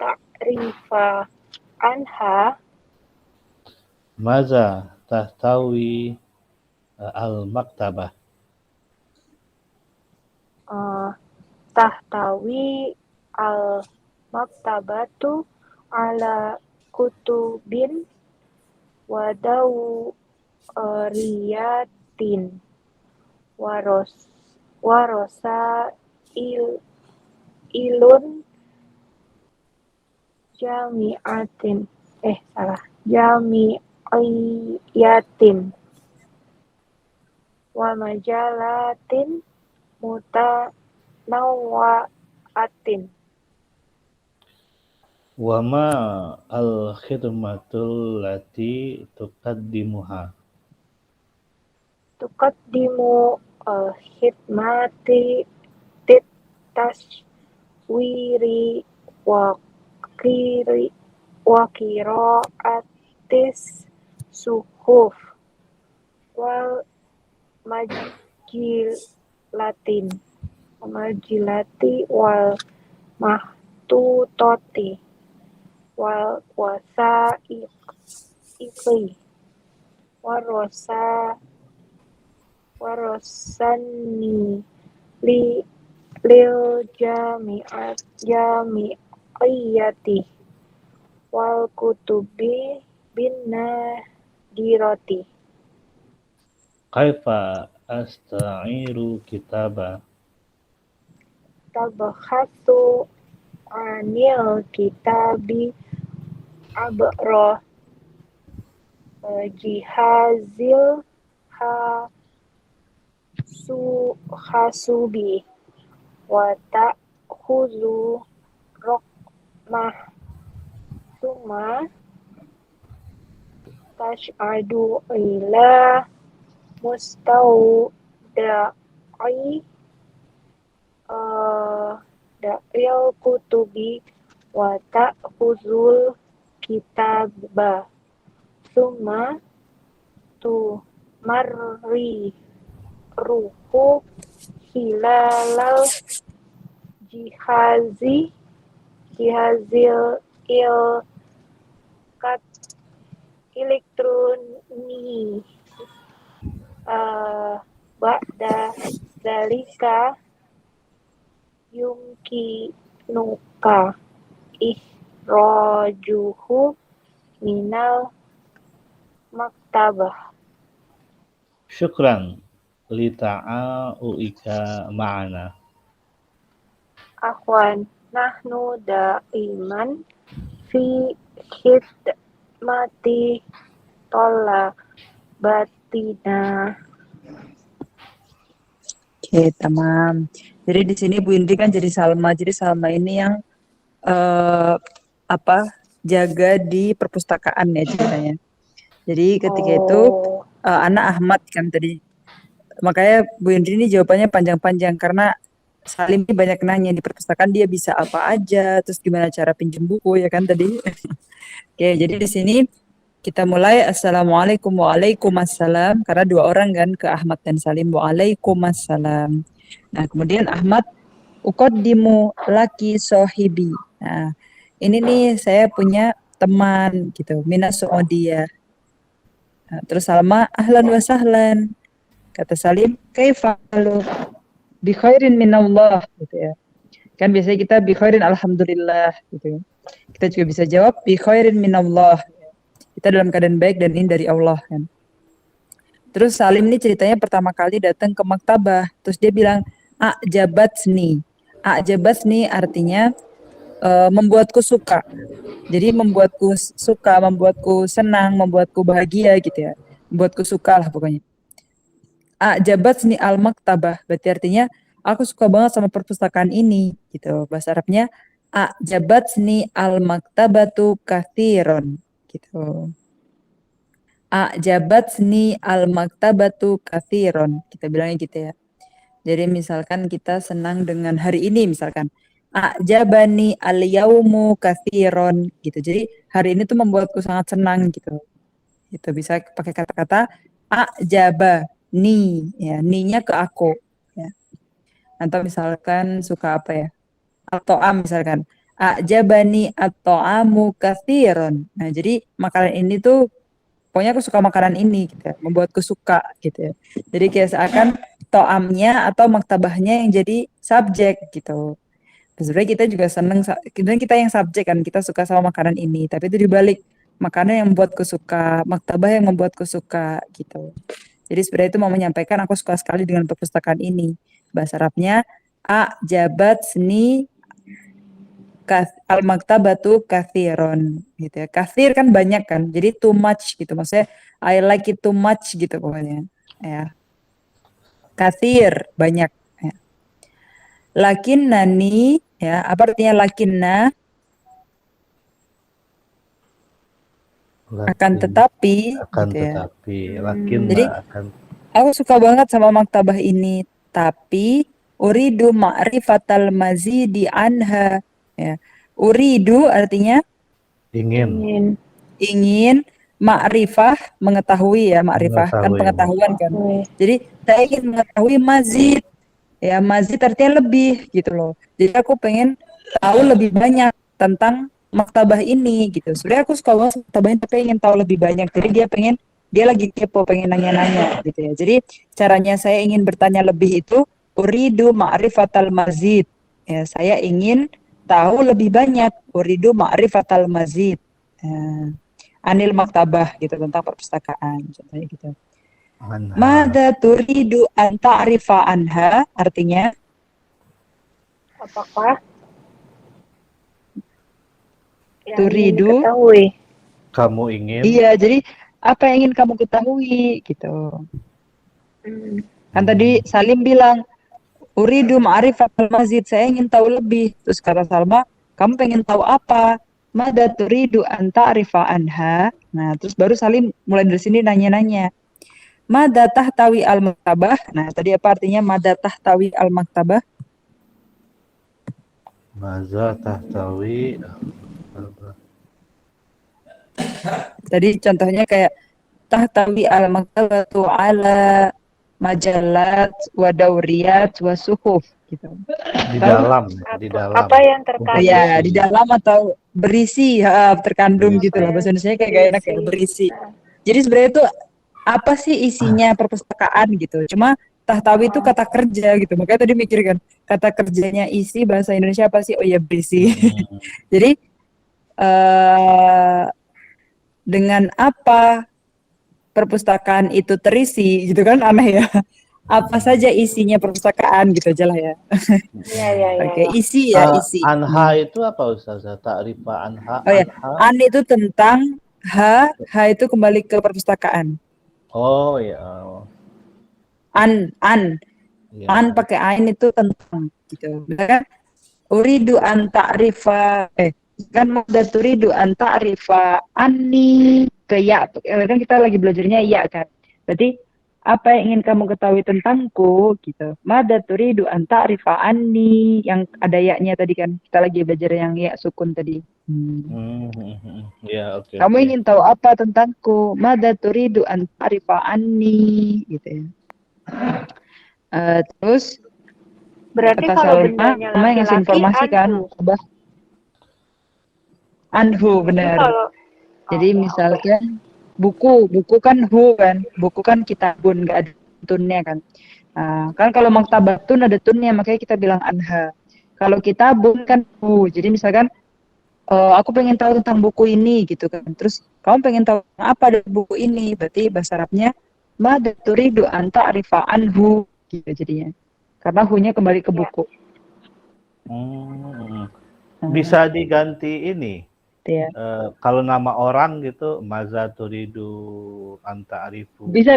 ta'rifa anha? Maza tahtawi al-maktabah. Tahtawi al-maktabatu ala kutubin wa dawriyatin warosa ilun jami'iyatin wa majalatin mutanawwa'atin. Wa ma al-khidmatul lati tuqaddimuha. Tuqaddimu khidmati taswiri wa qira'atis suhuf wal majilati wal mahtutoti wal wasaiqi warosani lil jami'iyati wal kutubi bin nadirati. Kaifa asta'iru kitaba. Tabakhasu anil kitabi abro jihazil hasubi wa ta'khuzu rokmah summa tash'adu ila mustauda'i da'il kutubi wa ta'khuzul kitaba summa tu marri ruhu hilalal jihazil elektroni ba'da zalika yumkinuka ihrajuhu minal maktabah. Syukran li ta'a'uika ma'ana. Akhwan, nahnu da'iman fi khidmati batina. Oke, tamam. Jadi di sini Bu Indri kan jadi Salma. Jadi Salma ini yang jaga di perpustakaan ya ceritanya. Jadi ketika itu anak Ahmad kan tadi. Makanya Bu Indri ini jawabannya panjang-panjang karena Salim ini banyak nanya di perpustakaan dia bisa apa aja, terus gimana cara pinjam buku ya kan tadi. Oke, jadi di sini kita mulai Assalamualaikum waalaikumsalam karena dua orang kan ke Ahmad dan Salim waalaikumsalam. Nah, kemudian Ahmad uqaddimu laki sohibi. Nah, ini nih saya punya teman gitu, minas Saudiyah. Nah, terus Salma, ahlan wa sahlan. Kata Salim, kaifa halu? Bi khairin minallah gitu ya. Kan biasanya kita bi khairin alhamdulillah gitu ya. Kita juga bisa jawab bi khairin minallah. Kita dalam keadaan baik dan ini dari Allah kan. Terus Salim ini ceritanya pertama kali datang ke maktabah. Terus dia bilang, a'jabatsni. A'jabatsni artinya membuatku suka. Jadi membuatku suka, membuatku senang, membuatku bahagia gitu ya. Membuatku suka lah pokoknya. A'jabatsni al-maktabah. Berarti artinya aku suka banget sama perpustakaan ini gitu. Bahasa Arabnya a'jabatsni al-maktabatu kathiron gitu. A'jabatsni al-maktabatu kathiron. Kita bilangnya gitu ya. Jadi misalkan kita senang dengan hari ini misalkan. A'jabani al-yaumu kathiron gitu. Jadi hari ini tuh membuatku sangat senang gitu. Itu bisa pakai kata-kata a'jabani ya, ni-nya ke aku ya. Atau misalkan suka apa ya? At-ta'am misalkan. A'jabani at-ta'amu kathiron. Nah, jadi makanan ini tuh pokoknya aku suka makanan ini gitu ya, membuatku suka gitu ya. Jadi kayak seakan toamnya atau maktabahnya yang jadi subjek gitu. Sebenarnya kita juga seneng, kita yang subjek kan, kita suka sama makanan ini, tapi itu dibalik makanan yang membuatku suka, maktabah yang membuatku suka gitu. Jadi sebenarnya itu mau menyampaikan aku suka sekali dengan perpustakaan ini. Bahasa Arabnya a'jabatsni al-maktabatu kathiron gitu ya. Kathir kan banyak kan. Jadi too much gitu. Maksudnya I like it too much gitu pokoknya. Ya. Kathir banyak ya. Lakinnani ya, apa artinya lakinna? Akan tetapi akan gitu ya. tetapi lakinna Jadi akan aku suka banget sama maktabah ini, tapi uridu ma'rifatal mazidi anha ya. Uridu artinya ingin ingin ma'rifah mengetahui ya, ma'rifah kan mengetahui pengetahuan kan. Oke. Jadi saya ingin mengetahui mazid ya, mazid artinya lebih gitu loh. Jadi aku pengen tahu lebih banyak tentang maktabah ini gitu. Sebenarnya aku suka banget sama maktabah ini tapi ingin tahu lebih banyak. Jadi dia lagi kepo pengen nanya-nanya gitu ya. Jadi caranya saya ingin bertanya lebih itu uridu ma'rifatal mazid. Ya, saya ingin tahu lebih banyak uridu ma'rifatal mazid. Anil maktabah gitu tentang perpustakaan contohnya gitu. anha Mada turidu an ta'rifa anha artinya Apakah yang ingin Turidu. diketahui? kamu ingin iya jadi apa yang ingin kamu ketahui gitu. Kan tadi Salim bilang uridu ma'rifatal mazid, saya ingin tahu lebih. Terus kata Salma, kamu pengen tahu apa? Mada turidu an ta'rifa anha. Nah, terus baru Salim mulai dari sini nanya-nanya. Mada tahtawi al-maktabah. Nah, tadi apa artinya mada tahtawi al-maktabah? maza tahtawi Tadi contohnya kayak tahtawi al-maktabatu ala majalat wa dauriyat wa suhuf gitu. di Tahu? dalam di dalam Apa yang terkandung? Ya, di dalam atau berisi, terkandung Berisi. gitu lah. Bahasa Indonesia kayak gak enak ya, berisi. Jadi sebenarnya itu apa sih isinya perpustakaan gitu. Cuma tahtawi itu kata kerja gitu. Makanya tadi mikir kan, kata kerjanya isi bahasa Indonesia apa sih? Oh ya berisi. Jadi dengan apa perpustakaan itu terisi gitu kan aneh ya. Apa saja isinya perpustakaan gitu aja lah ya. Iya. Oke, isi ya, isi. Anha itu apa Ustazah? Ta'rifa anha. Oh ya, Anha. an itu tentang, ha itu kembali ke perpustakaan. Oh ya. An Ya. an pakai ain itu tentang gitu. Kan uridu an ta'rifa kan mada turidu an ta'rifa anni ke ya. Kan kita lagi belajarnya ya kan. Berarti apa yang ingin kamu ketahui tentangku gitu. Mada turidu an ta'rifa anni yang ada ya-nya tadi kan. Kita lagi belajar yang ya sukun tadi. Ya, oke. Kamu ingin tahu apa tentangku? Mada turidu an ta'rifa anni gitu ya. Terus Berarti kata kalau Salma, bendanya Salma yang ngasih laki-laki, informasi kan, anhu. Anhu Berarti benar. kalau Jadi oke. misalkan buku kan buku kan kitabun, nggak ada tunnya kan. Kan kalau maktabatun ada tunnya, makanya kita bilang anha. Kalau kitabun kan bu, jadi misalkan aku pengen tahu tentang buku ini gitu kan. Terus kamu pengen tahu apa dari buku ini, berarti bahasa Arabnya mada turidu anta arifa anhu gitu jadinya. Karena hu-nya kembali ke buku. Bisa diganti ini. Ya. Kalau nama orang gitu, Maza Turidu Anta Arifu. Bisa.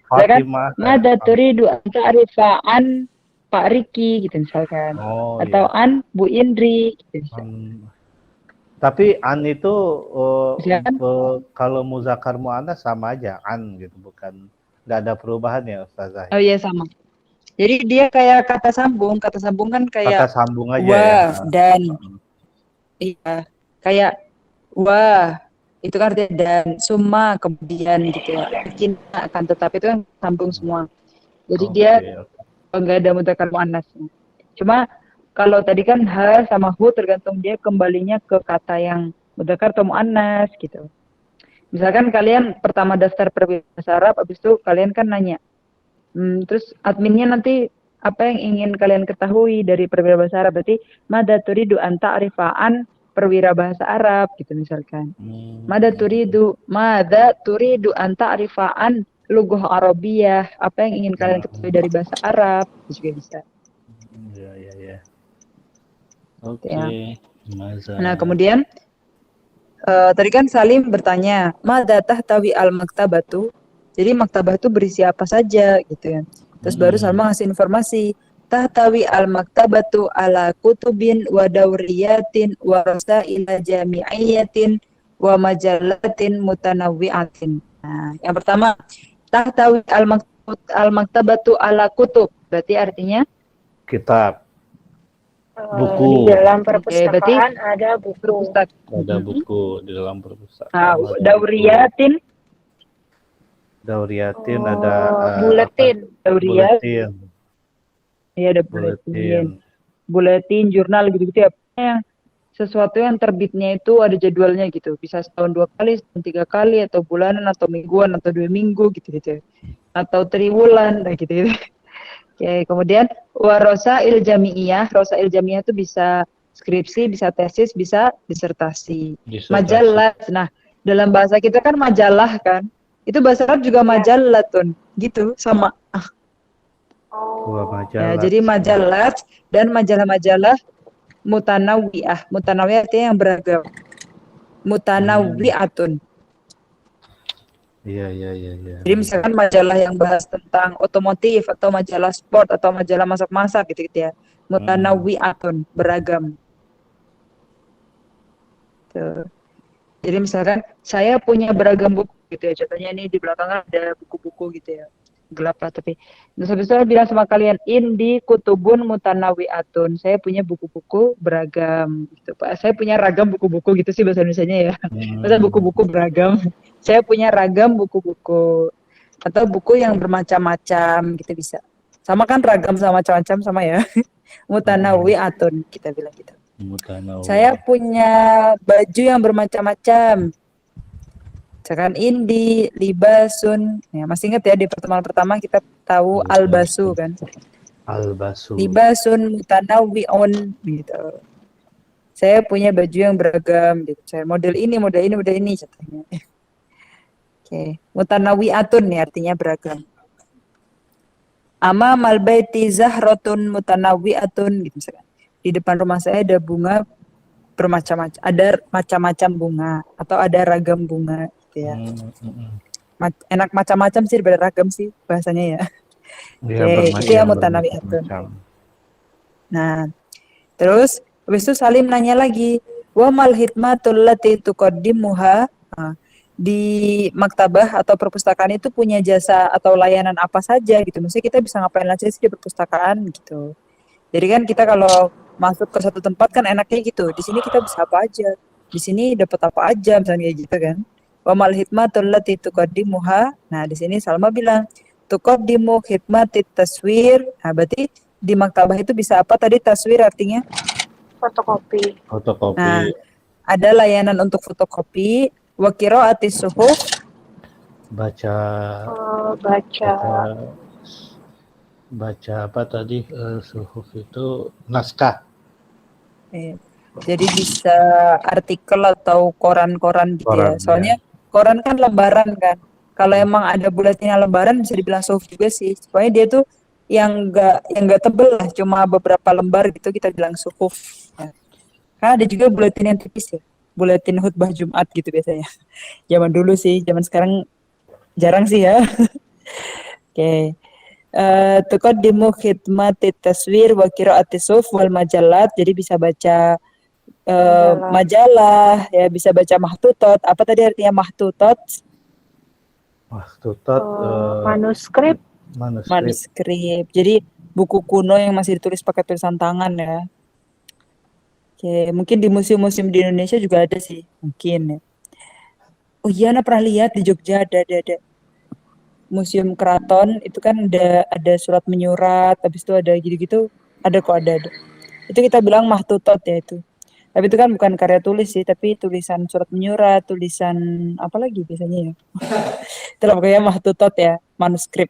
Fatimah. Mada turidu anta arifa an Pak Riki gitu misalkan. Atau Iya. an Bu Indri gitu. Tapi an itu Silakan. kalau muzakkar muannats sama aja an gitu, bukan, nggak ada perubahan ya Ustazah? Oh iya sama. Jadi dia kayak kata sambung kan kayak Kata sambung aja wah ya. dan iya kayak wah itu kan artinya dan summa kemudian gitu ya. Mungkin akan tetapi itu kan sambung semua. Jadi dia enggak ada mudzakkar muannats. Cuma kalau tadi kan ha sama hu tergantung dia kembalinya ke kata yang mudzakkar atau muannats gitu. Misalkan kalian pertama daftar bahasa Arab, habis itu kalian kan nanya, terus adminnya nanti apa yang ingin kalian ketahui dari perwira bahasa Arab, berarti mada turidu anta arifaan perwira bahasa Arab gitu misalkan. Mada turidu anta arifaan lughah Arabiyah, apa yang ingin kalian ketahui dari bahasa Arab, itu juga bisa. Ya. Oke. Nah, kemudian tadi kan Salim bertanya, mada tahtawi al-maktabatu? Jadi maktabah itu berisi apa saja gitu ya. Terus baru Salma ngasih informasi, tahtawi al-maktabatu ala kutubin wa dawriyatin wa rasaila jami'iyatin wa majalatin mutanawwi'atin. Nah, yang pertama, tahtawi al-maktabatu ala kutub. Berarti artinya kitab. Buku. Di dalam perpustakaan ada buku. Ada buku di dalam perpustakaan. Dauriyatin ada buletin. Iya ada buletin, jurnal gitu-gitu ya. Yang sesuatu yang terbitnya itu ada jadwalnya gitu. Bisa setahun 2 kali, setahun 3 kali, atau bulanan, atau mingguan, atau 2 minggu gitu. Atau triwulan, gitu. Oke, kemudian warosail jami'iyah. Rosail jami'iyah itu bisa skripsi, bisa tesis, bisa disertasi. Majalah. Nah, dalam bahasa kita kan majalah kan. Itu bahasa Arab juga majalatun. Gitu, sama. Ya, jadi majalah dan majalah-majalah mutanawwi'ah. Mutanawwi'ah artinya yang beragam. Mutanawwi'atun. Iya. Jadi misalkan majalah yang bahas tentang otomotif atau majalah sport atau majalah masak-masak gitu ya. Mutanawwi'atun, beragam. Tuh. Jadi misalkan saya punya beragam buku gitu ya. Contohnya ini di belakang ada buku-buku gitu ya. Gelap lah tapi. Terus habis itu bilang sama kalian, indi kutubun mutanawwi'atun. Saya punya buku-buku beragam gitu. Saya punya ragam buku-buku gitu sih bahasa Indonesianya ya. Bahasa buku-buku beragam. Saya punya ragam buku-buku atau buku yang bermacam-macam gitu bisa. Sama kan ragam sama macam-macam sama ya. Mutanawwi'atun kita bilang gitu. Saya punya baju yang bermacam-macam. Misalkan indi, libasun. Ya, masih ingat ya di pertemuan pertama kita tahu albasu kan. Albasu. Libasun mutanawwi'un gitu. Saya punya baju yang beragam gitu. Saya model ini contohnya. Oke, mutanawwi'atun nih artinya beragam. Amamal baiti zahratun mutanawwi'atun gitu misalkan. Di depan rumah saya ada bunga bermacam-macam, ada macam-macam bunga atau ada ragam bunga gitu ya. Enak macam-macam sih daripada ragam sih bahasanya ya. Oke, itu ya mutanawwi'atun. Nah, terus habis itu Salim nanya lagi, wa mal hikmatul lati tuqaddimuha. Di maktabah atau perpustakaan itu punya jasa atau layanan apa saja gitu. Maksudnya kita bisa ngapain aja sih di perpustakaan gitu. Jadi kan kita kalau masuk ke satu tempat kan enaknya gitu. Di sini kita bisa apa aja. Di sini dapat apa aja misalnya gitu kan. Wa mal hikmatul lati tuqaddimuha. Nah, di sini Salma bilang tuqaddimu hikmatit taswir. Nah, berarti di maktabah itu bisa apa tadi taswir artinya? Fotokopi. Nah, ada layanan untuk fotokopi, wa qiraatis suhuf, baca Baca baca baca apa tadi, suhuf itu naskah. Iya. Jadi bisa artikel atau koran-koran gitu ya. Koran ya. Soalnya koran kan lembaran kan. Kalau Hmm. emang ada buletinnya lembaran bisa dibilang soft juga sih. Pokoknya dia tuh yang enggak tebel lah, cuma beberapa lembar gitu kita bilang suhuf. Ya. Kan ada juga buletin yang tipis ya. Buletin khutbah Jumat gitu biasanya. Zaman dulu sih, zaman sekarang jarang sih ya. Oke. Tuqaddimu khidmati taswir wa qiraati suf wal majallat. Jadi bisa baca majalah. majalah, ya bisa baca mahtutot. Apa tadi artinya mahtutot? Mahtutot, Manuskrip. manuskrip. Manuskrip. Jadi buku kuno yang masih ditulis pakai tulisan tangan ya. Oke, mungkin di museum-museum di Indonesia juga ada sih, mungkin ya. Oh iya, Ana pernah lihat di Jogja ada. Museum Keraton itu kan ada surat menyurat, habis itu ada gitu-gitu, ada. Itu kita bilang mahtutot ya itu. Tapi itu kan bukan karya tulis sih, tapi tulisan surat menyurat, tulisan apa lagi biasanya ya. Itulah pokoknya mahtutot ya, manuskrip.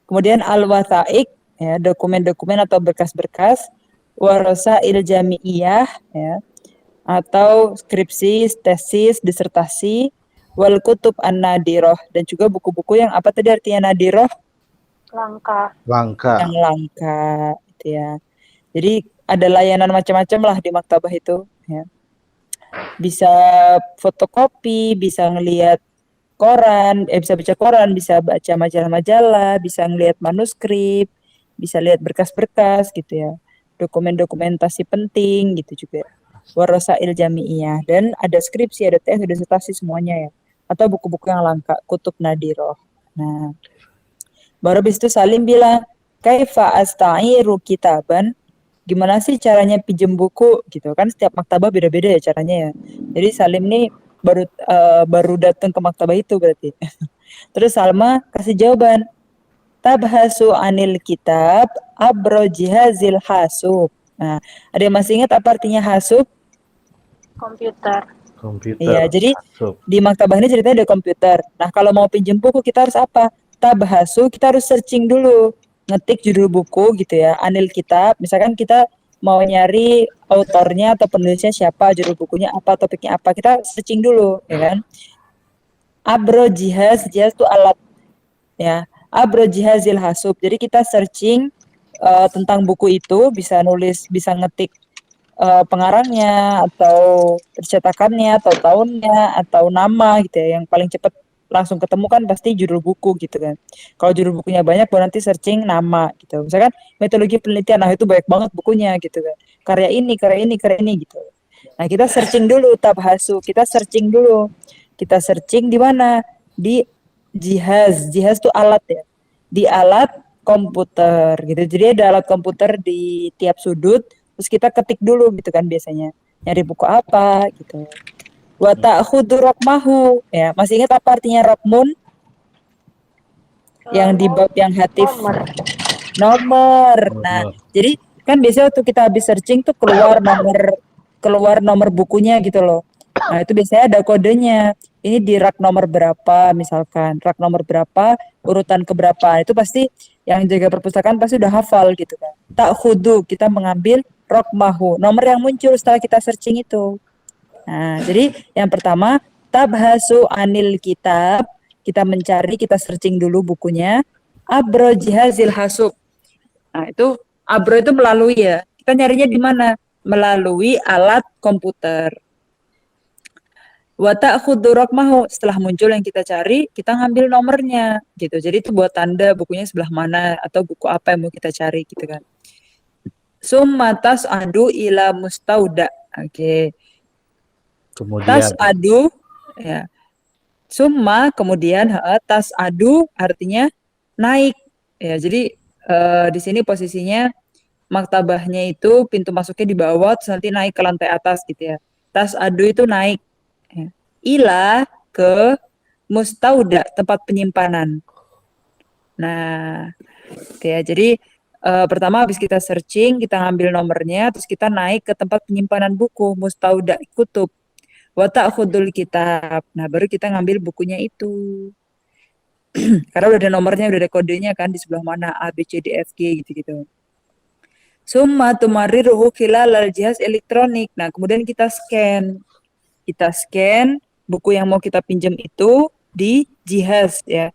Kemudian al-wathaik ya, dokumen-dokumen atau berkas-berkas, warasail jami'iyah ya, atau skripsi, tesis, disertasi, wal kutub an-nadiroh, dan juga buku-buku yang apa tadi artinya nadiroh? Langka. Langka. Yang langka gitu ya. Jadi ada layanan macam-macam lah di maktabah itu ya. Bisa fotokopi, bisa ngelihat koran, bisa baca koran, bisa baca majalah-majalah, bisa ngelihat manuskrip, bisa lihat berkas-berkas gitu ya. Dokumen-dokumentasi penting gitu juga. Warasail jami'iyah, dan ada skripsi, ada tes, ada disertasi semuanya ya. Atau buku-buku yang langka, kutub nadiroh. Nah, baru habis itu Salim bilang, kaifa asta'iru kitaban? Gimana sih caranya pinjem buku gitu kan, setiap maktabah beda-beda ya caranya ya. Jadi Salim nih baru datang ke maktabah itu berarti. Terus Salma kasih jawaban, tabhasu anil kitab abro jihazil hasub. Nah, ada yang masih ingat apa artinya hasub? Komputer. Iya, Komputer. jadi Masuk. di maktabah ini ceritanya ada komputer. Nah, kalau mau pinjem buku kita harus apa? Tabhasu, kita harus searching dulu. Ngetik judul buku gitu ya, anil kitab. Misalkan kita mau nyari autornya atau penulisnya siapa, judul bukunya apa, topiknya apa, kita searching dulu, ya kan? Abro jihaz, jihaz itu alat ya. Abro jihazil hasub. Jadi kita searching tentang buku itu, bisa nulis, bisa ngetik pengarangnya atau percetakannya atau tahunnya atau nama gitu ya. Yang paling cepat langsung ketemu kan pasti judul buku gitu kan. Kalau judul bukunya banyak baru nanti searching nama gitu. Misalkan metodologi penelitian, nah itu banyak banget bukunya gitu kan. Karya ini gitu. Nah, kita searching dulu tabhasu, kita searching dulu. Kita searching di mana? Di jihaz. Jihaz itu alat ya. Di alat komputer gitu. Jadi ada alat komputer di tiap sudut, terus kita ketik dulu gitu kan biasanya. Nyari buku apa gitu. Wa ta'khudhu raqmahu. Ya, masih ingat apa artinya raqmun? Yang di bab yang hatif. Nomor. Nah, jadi kan biasanya waktu kita habis searching tuh keluar nomor bukunya gitu loh. Nah, itu biasanya ada kodenya. Ini di rak nomor berapa misalkan. Rak nomor berapa, urutan keberapa. Itu pasti yang jaga perpustakaan pasti udah hafal gitu kan. Ta'khudhu, kita mengambil raqmahu, nomor yang muncul setelah kita searching itu. Nah, jadi yang pertama, tabhasu anil kitab, kita mencari, kita searching dulu bukunya. Abro jihazil hasub. Nah, itu abro itu melalui ya. Kita nyarinya di mana? Melalui alat komputer. Wa ta'khudhu raqmahu, setelah muncul yang kita cari, kita ngambil nomornya gitu. Jadi itu buat tanda bukunya sebelah mana atau buku apa yang mau kita cari gitu kan. Summa tas'adu ila mustauda. Oke. Kemudian Tas'adu ya. Summa kemudian tas'adu artinya naik. Ya, jadi di sini posisinya maktabahnya itu pintu masuknya di bawah, terus nanti naik ke lantai atas gitu ya. Tas'adu itu naik. Ya. Ila ke mustauda, tempat penyimpanan. Nah, oke ya. Jadi pertama habis kita searching, kita ngambil nomornya, terus kita naik ke tempat penyimpanan buku, mustauda kutub. Wa ta'khudul kitab. Nah, baru kita ngambil bukunya itu. Karena udah ada nomornya, udah ada kodenya kan di sebelah mana A, B, C, D, F, G gitu-gitu. Summa tumarriruhu khilalal jihaz elektronik. Nah, kemudian kita scan. Kita scan buku yang mau kita pinjam itu di jihaz ya.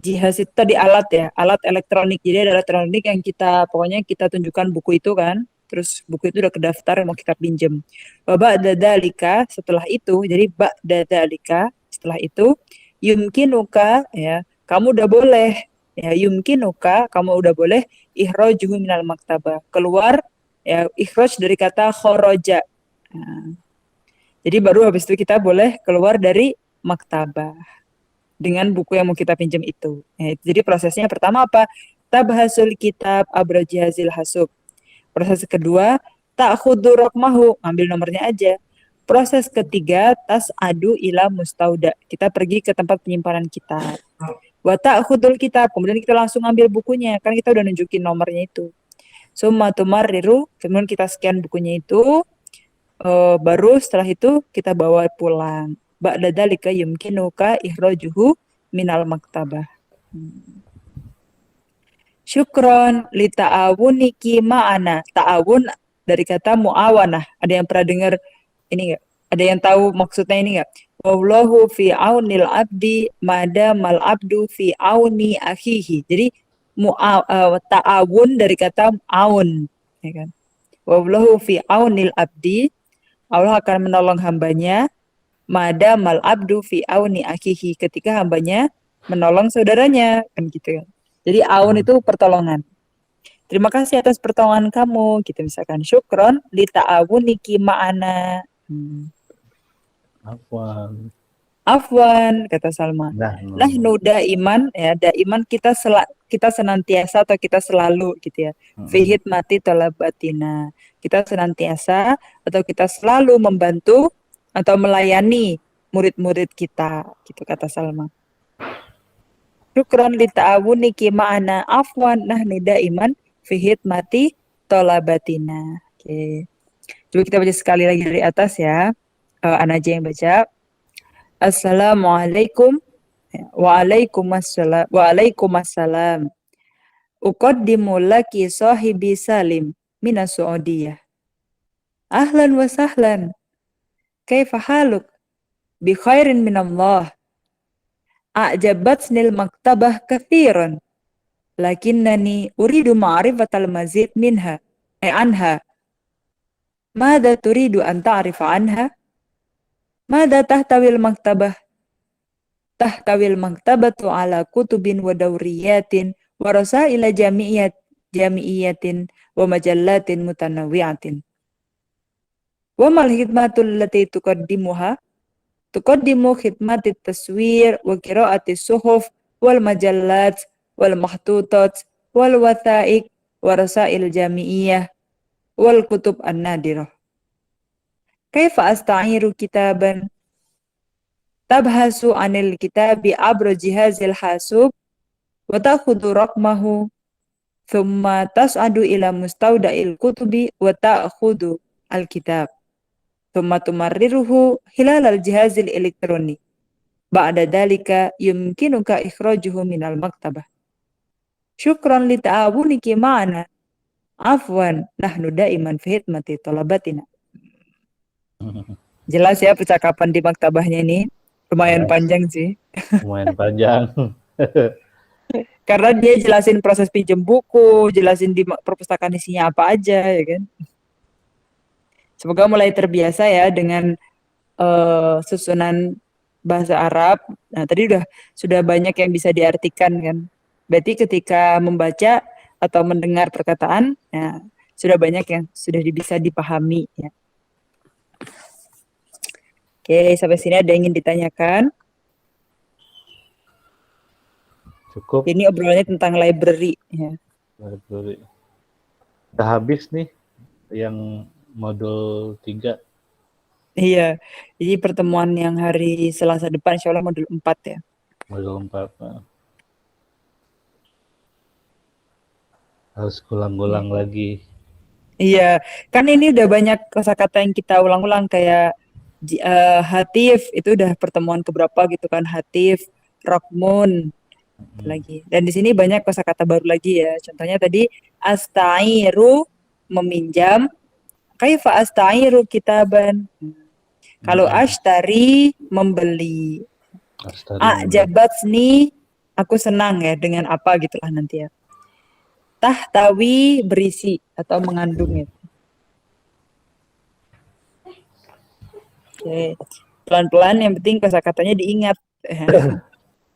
Jihaz itu tadi alat ya, alat elektronik. Jadi ada elektronik yang pokoknya kita tunjukkan buku itu kan. Terus buku itu udah kedaftar yang mau kita pinjam. Wa ba'da dzalika, setelah itu, jadi ba'da dzalika, setelah itu yumkinuka ya, kamu udah boleh ya, yumkinuka, kamu udah boleh ikhrajuhu minal maktabah, keluar ya, ikhraj dari kata kharaja. Nah, jadi baru habis itu kita boleh keluar dari maktabah dengan buku yang mau kita pinjam itu. Ya, jadi prosesnya pertama apa? Tabhasul kitab abrajihazil hasub. Proses kedua, ta'khudhu raqmahu, ambil nomornya aja. Proses ketiga, tas'adu ila mustauda. Kita pergi ke tempat penyimpanan kitab. Wa ta'khudhul kitab, kemudian kita langsung ambil bukunya, kan kita udah nunjukin nomornya itu. Summa tumarriru, kemudian kita scan bukunya itu, baru setelah itu kita bawa pulang. Ba'da dzalika yumkinuka ikhrajuhu minal maktabah. Syukron li ta'awuniki ma'ana. Ta'awun dari kata mu'awanah. Ada yang pernah dengar ini enggak? Ada yang tahu maksudnya ini enggak? Wallahu fi aunil abdi madamal abdu fi auni akhihi. Jadi ta'awun dari kata aun, ya kan? Wallahu fi aunil abdi, Allah akan menolong hambanya madamal abdu fi auni akhihi, ketika hambanya menolong saudaranya, kan gitu kan. Jadi aun itu pertolongan. Terima kasih atas pertolongan kamu, gitu misalkan. Syukron li ta'awuniki ma'ana. Afwan. Afwan, kata Salma. Nahnu daiman, ya, daiman kita senantiasa atau kita selalu gitu ya. Fi hidmati talabatina. Kita senantiasa atau kita selalu membantu atau melayani murid-murid kita, gitu kata Salma. Syukron li ta'awuniki ma'ana afwan nahnu daiman fi hidmati talabatina. Oke. Coba kita baca sekali lagi dari atas ya. Ana aja yang baca. Assalamualaikum. Waalaikumsalam. Waalaikumsalam. Uqaddimu laki sahibi Salim minas Saudiyah. Ahlan wa sahlan. Kaifa haluk? Bi khairin minallah. A'jabatnil maktabah kathiran. Lakinnani uridu ma'rifatal mazid minha. Anha. Mada turidu an ta'rifa anha? Mada tahtawil maktabah? Tahtawil maktabatu ala kutubin wa dawriyatin wa rasaila jami'iyatin wa majallatin mutanawwi'atin. Wa mal khidmatul lati tuqaddimuha? Tuqaddimu khidmatit taswir wa qira'atis suhuf wal majallat wal mahtutat wal watha'iq wa rasail jami'iyah wal kutub an-nadirah. Kaifa asta'iru kitaban tabhasu anil kitabi abra jihazil hasub wa ta'khudhu raqmahu thumma tas'adu ila mustawda'il kutubi wa ta'khudhu al-kitab thumma tumarriruhu hilal al-jihazil elektronik. Ba'da dalika yumkinuka ikhrajuhu minal maktabah. Syukran li ta'awuniki ma'ana. Afwan, nahnu daiman fi hidmati talabatina. Jelas ya percakapan di maktabahnya ini. Lumayan panjang sih. Lumayan panjang. Karena dia jelasin proses pinjam buku, jelasin di perpustakaan isinya apa aja, ya kan. Semoga mulai terbiasa ya dengan susunan bahasa Arab. Nah, tadi sudah banyak yang bisa diartikan kan. Berarti ketika membaca atau mendengar perkataan, ya, sudah banyak yang sudah bisa dipahami ya. Oke, sampai sini ada yang ingin ditanyakan? Cukup. Ini obrolannya tentang library ya. Library. Udah habis nih yang modul 3. Iya, jadi pertemuan yang hari Selasa depan insya Allah modul 4 ya. Modul 4. Harus ulang-ulang lagi. Iya, kan ini udah banyak kosakata yang kita ulang-ulang kayak hatif, itu udah pertemuan keberapa gitu kan, hatif, rokmun, lagi. Dan di sini banyak kosakata baru lagi ya. Contohnya tadi astairu meminjam, kaifa astairu kitaban. Kalau ashtari membeli, Lestari membeli. jabatni aku senang ya dengan apa gitulah nanti ya. Tahtawi berisi atau mengandung ya. Oke. Pelan-pelan yang penting kosakatanya diingat.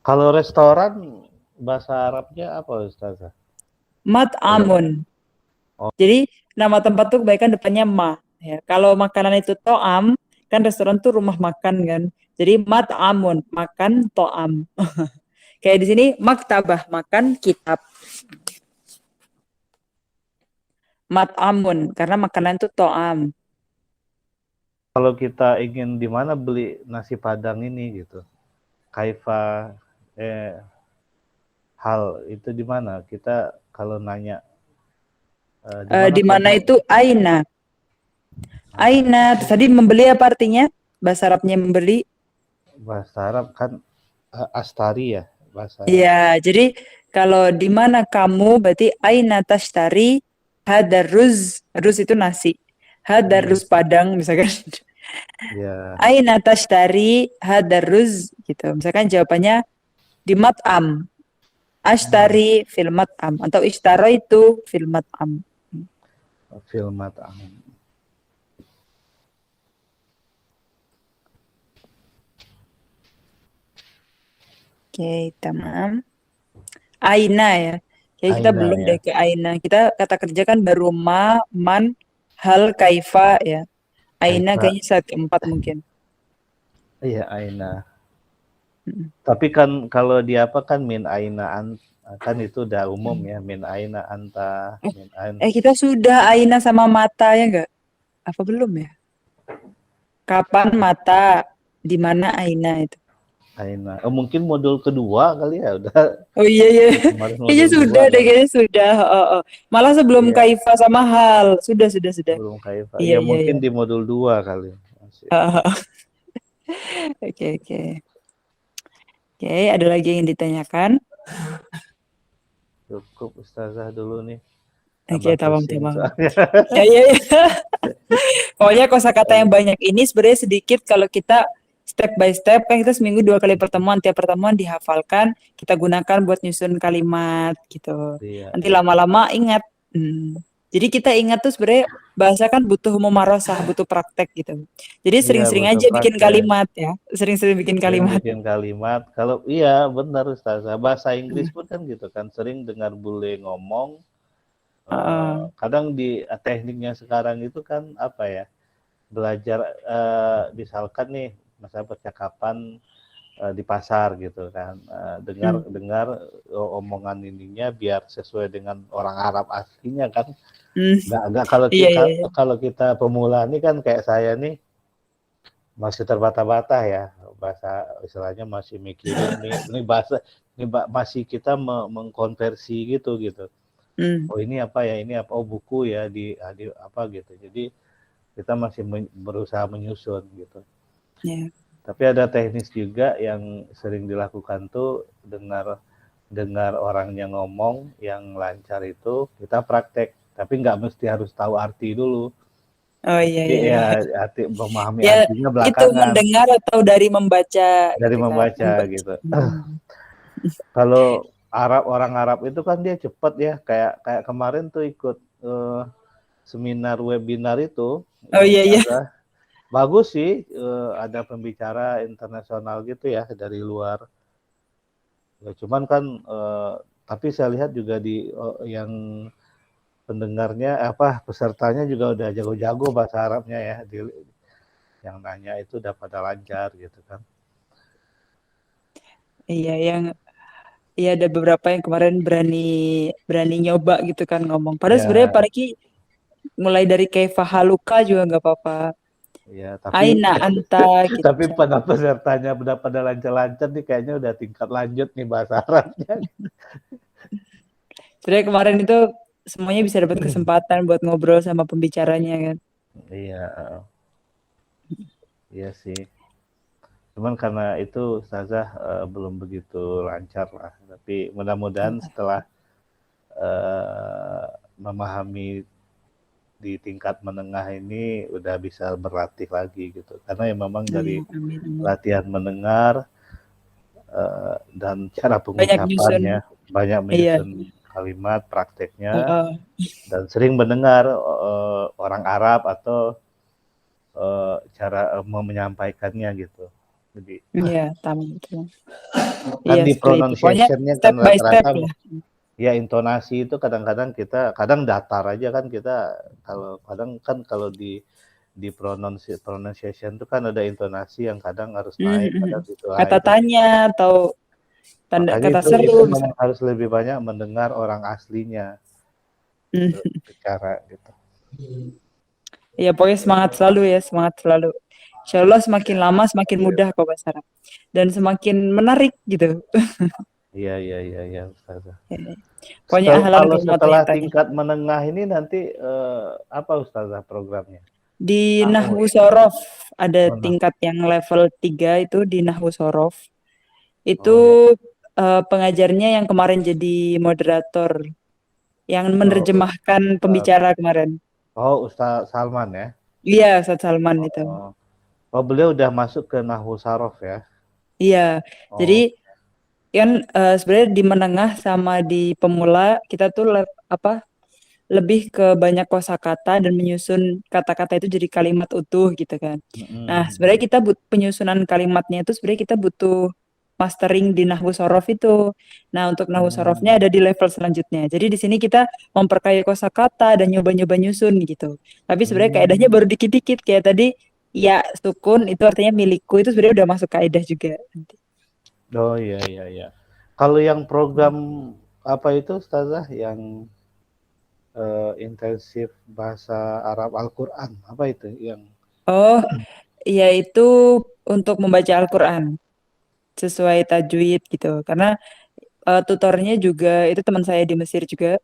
Kalau restoran bahasa Arabnya apa Ustazah? Mat'amun. Oh. Jadi nama tempat tuh kebanyakan depannya ma. Ya. Kalau makanan itu to'am, kan restoran tuh rumah makan kan. Jadi mat'amun, makan to'am. Kayak di sini maktabah, makan kitab. Mat'amun, karena makanan itu to'am. Kalau kita ingin di mana beli nasi Padang ini gitu, kaifa hal itu di mana? Kita kalau nanya Di mana kamu? itu aina. Aina, tadi membeli apa artinya? Bahasa Arabnya membeli. Bahasa Arab kan astari ya bahasa. Iya, jadi kalau di mana kamu berarti aina tashtari hadar ruz. Ruz itu nasi. Hadar ruz Padang misalkan. Ya. Aina tashtari hadar ruz gitu. Misalkan jawabannya di mat'am. Ashtari fil mat'am atau ishtara itu fil mat'am. Filmat. Oke, tamam. Aina ya. Kayak kita Aina, belum ya. deh ke Aina. Kita kata kerja kan baru ma, man, hal, kaifa ya. Aina Kaifa. kayaknya saat keempat mungkin. Iya, aina. Tapi kan kalau dia apa kan min aina kan itu udah umum ya, min aina anta, min ain. Kita sudah Aina sama mata ya enggak? Apa belum ya? Kapan mata? Di mana Aina itu? Aina. Mungkin modul kedua kali ya udah. Oh iya iya. Kemarin Kayaknya modul sudah dua, deh, kayaknya sudah. Malah sebelum Iya. kaifa sama hal. Sudah. Belum kaifa. Iya Ya iya mungkin iya. di modul 2 kali. Masih. Oke. Oke, ada lagi yang ditanyakan? Cukup Ustazah dulu nih. Oke, Tambah tamam. pusing soalnya. Iya. Pokoknya kosakata yang banyak ini sebenarnya sedikit kalau kita step by step, kan kita seminggu 2 kali pertemuan, tiap pertemuan dihafalkan, kita gunakan buat nyusun kalimat gitu. Iya, Nanti iya. lama-lama ingat. Jadi kita ingat tuh sebenarnya bahasa kan butuh mumarosah, butuh praktek gitu. Jadi Iya, sering-sering butuh aja bikin praktek. kalimat ya. Sering-sering bikin Sering kalimat. bikin kalimat. Kalau iya benar Ustazah. Bahasa Inggris pun kan gitu kan. Sering dengar bule ngomong. Kadang di tekniknya sekarang itu kan apa ya? Belajar misalkan nih masa percakapan di pasar gitu kan. Dengar omongan ininya biar sesuai dengan orang Arab aslinya kan. Enggak kalau kita Iya. kalau kita pemula nih kan kayak saya nih masih terbata-bata ya, bahasa istilahnya masih mikirin ini bahasa ini masih kita mengkonversi gitu. Oh ini apa ya, ini apa, oh buku ya di apa gitu. Jadi kita masih berusaha menyusun gitu. Yeah. Tapi ada teknis juga yang sering dilakukan tuh dengar orangnya ngomong yang lancar itu kita praktek, tapi nggak mesti harus tahu arti dulu. Oh iya. Iya, memahami Ya, artinya itu belakangan. mendengar atau dari membaca? Dari gitu membaca kan? gitu. Kalau orang Arab itu kan dia cepat ya, kayak kemarin tuh ikut seminar webinar itu. Oh iya. Bagus sih, ada pembicara internasional gitu ya dari luar. Ya, cuman kan tapi saya lihat juga yang pendengarnya pesertanya juga udah jago-jago bahasa Arabnya ya, yang nanya itu udah pada lancar gitu kan. Iya, ada beberapa yang kemarin berani nyoba gitu kan ngomong. Padahal sebenarnya Pak Riki mulai dari kaifa haluka juga nggak apa-apa. Ya, tapi Aina anta gitu. tapi pada pesertanya udah pada lancar-lancar nih kayaknya udah tingkat lanjut nih bahasa Arabnya. Sebenarnya kemarin itu semuanya bisa dapat kesempatan buat ngobrol sama pembicaranya kan. Iya. Iya sih. Cuman karena itu Ustazah belum begitu lancar lah. Tapi mudah-mudahan setelah memahami di tingkat menengah ini udah bisa berlatih lagi gitu. Karena ya memang dari Amin, amin. latihan mendengar dan cara Banyak nyusun. pengucapannya, banyak Iya. menyusun kalimat prakteknya, Heeh. dan sering mendengar orang Arab atau cara menyampaikannya gitu. Jadi Iya, tamat itu. kan Iya, di seperti itu. Pokoknya pronunciation-nya kan step by step rata-rata lah. ya intonasi itu kadang-kadang kita kadang datar aja kan kita kalau kadang kan kalau di pronunciation itu kan ada intonasi yang kadang harus naik, kadang gitu. Nah, Kata itu tanya atau tanda makanya kata itu seru memang misalnya. harus lebih banyak mendengar orang aslinya bicara gitu. Iya, pokoknya semangat selalu ya, semangat selalu. Insya Allah semakin lama semakin mudah kok bahasa Arab. Dan semakin menarik gitu. Iya iya iya iya Ustazah. Pokoknya ahlan Kalau kalau mau setelah tanya-tanya. tingkat menengah ini nanti apa Ustazah programnya? Di Nahwu Nahwu ya? Sorof ada Oh, nah. tingkat yang level 3 itu di Nahwu Sorof. Itu Oh ya. pengajarnya yang kemarin jadi moderator, yang Oh, menerjemahkan pembicara kemarin. oh Ustaz Salman ya. Iya, Ustaz Salman itu. Oh, oh beliau udah masuk ke Nahwu Sarof ya. Iya, jadi Oh. kan sebenarnya di menengah sama di pemula kita tuh lebih ke banyak kosakata dan menyusun kata-kata itu jadi kalimat utuh gitu kan. Nah, sebenarnya kita penyusunan kalimatnya itu sebenarnya kita butuh mastering di Nahwu Sorof itu. Nah, untuk Nahwu Sorofnya ada di level selanjutnya. Jadi di sini kita memperkaya kosakata dan nyoba-nyoba nyusun gitu. Tapi sebenarnya kaidahnya baru dikit-dikit kayak tadi ya sukun itu artinya milikku itu sebenarnya udah masuk kaidah juga. Oh iya iya iya. Kalau yang program apa itu Ustazah yang intensif bahasa Arab Al-Qur'an apa itu yang Oh, yaitu untuk membaca Al-Quran sesuai tajwid gitu. Karena tutornya juga itu teman saya di Mesir juga,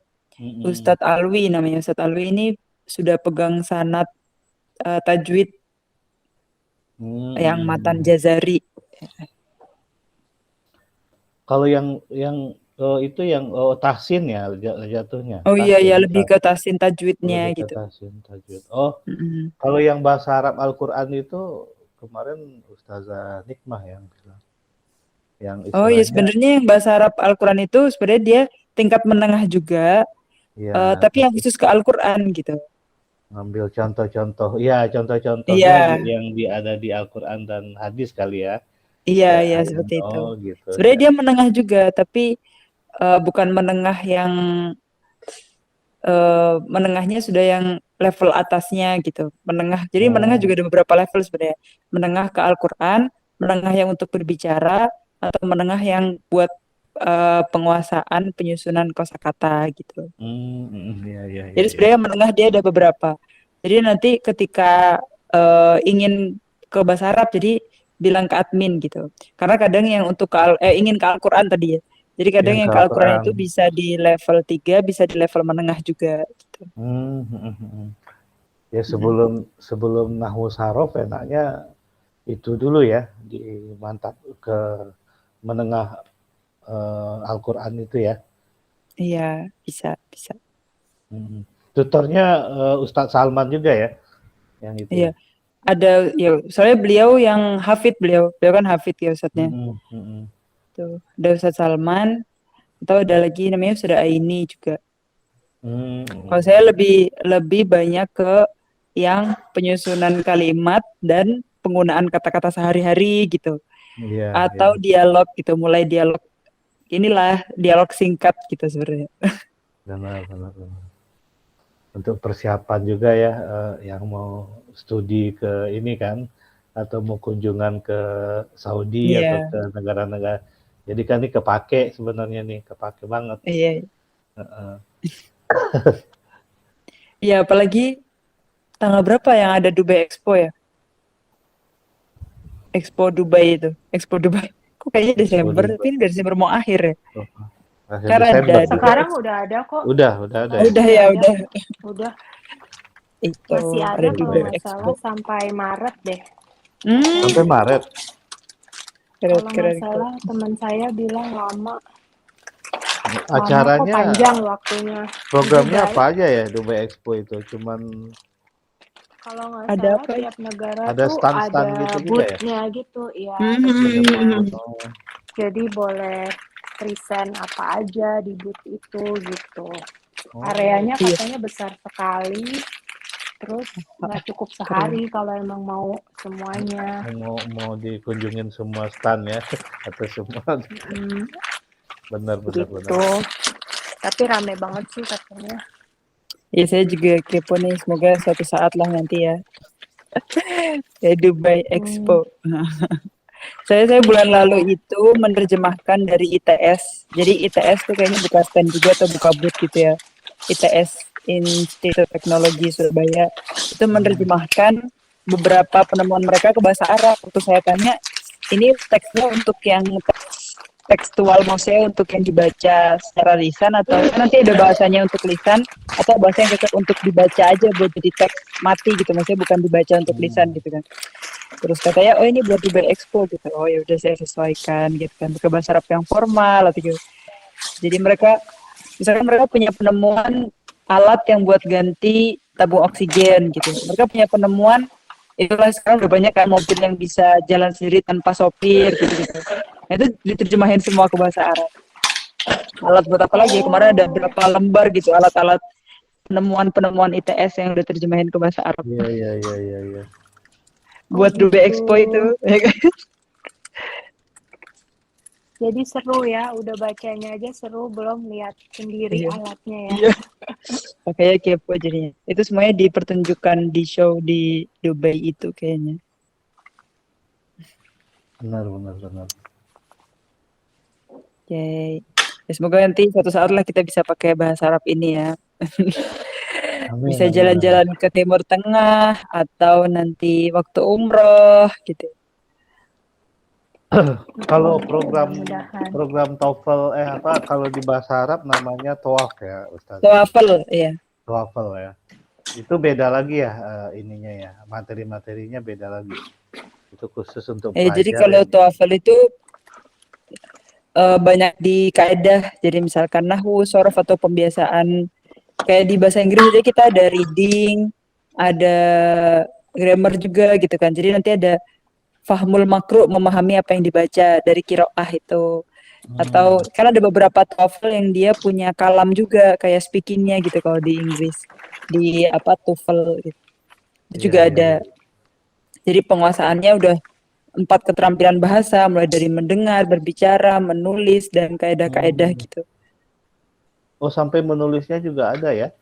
Ustadz Alwi namanya. Ustadz Alwi ini sudah pegang sanad tajwid yang matan Jazari. kalau yang itu yang tahsin ya jatuhnya Oh iya ya tahsin lebih ke tahsin tajwidnya lebih ke gitu. tahsin tajwid. Oh, Mm-mm. kalau yang bahasa Arab Al-Qur'an itu kemarin Ustazah Nikmah yang bilang yang Oh iya istilahnya sebenarnya yang bahasa Arab Al-Quran itu sebenarnya dia tingkat menengah juga, ya tapi yang khusus ke Al-Quran gitu. ngambil contoh-contoh ya contoh-contohnya Iya, yang ada di Al-Qur'an dan hadis kali ya. iya, Ya, iya seperti itu. oh gitu Sebenarnya ya. dia menengah juga, tapi bukan menengah yang menengahnya sudah yang level atasnya gitu. Menengah. Jadi menengah Oh, juga ada beberapa level sebenarnya. Menengah ke Al-Qur'an, menengah yang untuk berbicara, atau menengah yang buat penguasaan penyusunan kosakata gitu. iya iya iya Jadi iya. sebenarnya menengah dia ada beberapa. Jadi nanti ketika ingin ke bahasa Arab, jadi bilang ke admin gitu. Karena kadang yang untuk ingin ke Al-Quran tadi ya. Jadi kadang Yang yang ke ke Al-Quran Al-Qur'an. itu bisa di level 3, bisa di level menengah juga. Gitu. Ya Mm. sebelum sebelum nahwu sarof enaknya itu dulu ya dimantap ke menengah Al-Qur'an itu ya. Iya, bisa, bisa. Tutornya Ustadz Salman juga ya yang itu Iya, ya. ada ya. Soalnya beliau yang hafid beliau kan hafid ya Ustadznya. Tuh, ada Ustadz Salman, atau ada lagi namanya Ustadz Aini juga. Kalau saya lebih lebih banyak ke yang penyusunan kalimat dan penggunaan kata-kata sehari-hari gitu. Iya, iya. Atau dialog gitu, mulai dialog inilah dialog singkat gitu sebenarnya. Benar, benar, benar. Untuk persiapan juga ya yang mau studi ke ini kan atau mau kunjungan ke Saudi atau Iya, ke negara-negara. Jadi kan ini kepake sebenarnya nih, kepake banget. iya. Heeh. Iya, apalagi tanggal berapa yang ada Dubai Expo ya? Expo Dubai itu. Expo Dubai. Kok kayaknya Expo Desember, tapi Dubai. ini dari Desember mau akhir ya? Oh, akhir Karena ada Desember juga. Dubai Sekarang Expo. udah ada kok. Udah ada Oh, ya. udah Udah ya, ada. udah. Udah. Itu Masih ada ada kalau Dubai nggak Expo. salah sampai Maret deh. Sampai Hmm, Maret. Keren, Kalau nggak keren, keren. salah teman saya bilang lama kok Acaranya, panjang waktunya. programnya Dubai, apa aja ya Dubai Expo itu? Cuman kalau nggak Ada salah apa ya? tiap negara ada tuh stand-stand ada gitu juga ya? booth-nya gitu. Iya, ada booth-nya. Hmm. Oh, Jadi boleh present apa aja di booth itu gitu. oh, Areanya Iya. katanya besar sekali, terus nggak cukup Keren. sehari kalau emang mau semuanya. mau dikunjungin semua stand ya atau semua Mm, benar. gitu. Tapi rame banget sih katanya. Ya saya juga kepo nih, semoga suatu saat lah nanti ya. Ya Dubai Hmm, Expo. Saya bulan lalu itu menerjemahkan dari ITS. Jadi ITS tuh kayaknya buka stand juga atau buka booth gitu ya. ITS Institut Teknologi Surabaya itu menerjemahkan beberapa penemuan mereka ke bahasa Arab. Waktu saya tanya, ini teksnya untuk yang tekstual, maksudnya untuk yang dibaca secara lisan atau kan nanti ada bahasanya untuk lisan atau bahasa yang cocok untuk dibaca aja buat jadi teks mati gitu, maksudnya bukan dibaca untuk lisan gitu kan. Terus katanya, oh ini buat Dubai Expo gitu. Oh ya udah saya sesuaikan gitu kan ke bahasa Arab yang formal atau gitu. Jadi mereka, misalkan mereka punya penemuan alat yang buat ganti tabung oksigen gitu. Mereka punya penemuan itulah sekarang udah banyak kan mobil yang bisa jalan sendiri tanpa sopir gitu. Nah, itu diterjemahin semua ke bahasa Arab. Alat buat apa lagi? Kemarin ada berapa lembar gitu alat-alat penemuan-penemuan ITS yang udah terjemahin ke bahasa Arab. iya. Buat gitu. Dubai Expo itu, ya kan? Jadi seru ya, udah bacanya aja seru, belum lihat sendiri Iya. alatnya ya. Iya. Makanya kepo jadinya. Itu semuanya dipertunjukkan di show di Dubai itu kayaknya. Benar. Oke. Ya, semoga nanti suatu saat lah kita bisa pakai bahasa Arab ini ya. Amin. Bisa jalan-jalan ke Timur Tengah atau nanti waktu umroh gitu. Kalau program Mudah-mudahan. TOEFL kalau di bahasa Arab namanya TOAF ya Ustaz. TOEFL ya. TOEFL ya. Itu beda lagi ya ininya ya. Materi-materinya beda lagi. Itu khusus untuk Jadi pelajar kalau yang TOEFL itu banyak di kaidah. Jadi misalkan nahwu, sorof atau pembiasaan kayak di bahasa Inggris aja kita ada reading, ada grammar juga gitu kan. Jadi nanti ada fahmul makru, memahami apa yang dibaca dari kiroah itu. Atau kan ada beberapa TOEFL yang dia punya kalam juga kayak speakingnya gitu kalau di Inggris. Di apa TOEFL gitu. Itu juga ada. Jadi penguasaannya udah 4 keterampilan bahasa, mulai dari mendengar, berbicara, menulis, dan kaidah-kaidah gitu. Oh, sampai menulisnya juga ada ya?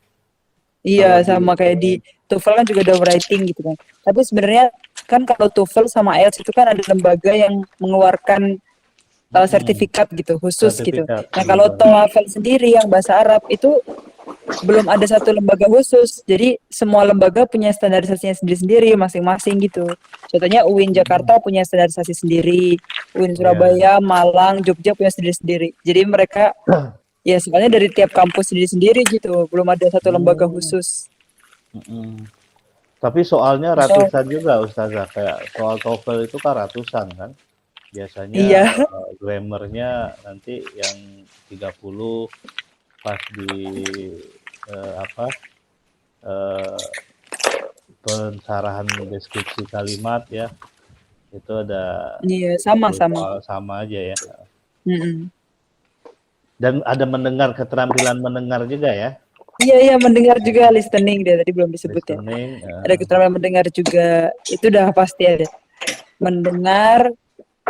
Iya, sama kayak di TOEFL kan juga ada writing gitu kan. Tapi sebenarnya kan kalau TOEFL sama IELTS itu kan ada lembaga yang mengeluarkan sertifikat gitu, khusus gitu. Nah, kalau TOEFL sendiri yang bahasa Arab itu belum ada satu lembaga khusus. Jadi semua lembaga punya standarisasinya sendiri-sendiri masing-masing gitu. Contohnya UIN Jakarta punya standarisasi sendiri, UIN Surabaya, Malang, Jogja punya sendiri-sendiri. Jadi mereka ya sebenarnya dari tiap kampus sendiri-sendiri gitu, belum ada satu lembaga khusus. Tapi soalnya ratusan juga Ustazah, kayak soal TOEFL itu kan ratusan kan. Biasanya grammarnya nanti yang 30 pas di pensarahan deskripsi kalimat ya. Itu ada sama aja ya. Mm-mm. Dan ada mendengar, keterampilan mendengar juga ya. Iya mendengar juga, listening dia tadi belum disebut listening, ya. Ada keterampilan mendengar juga, itu udah pasti ada. Mendengar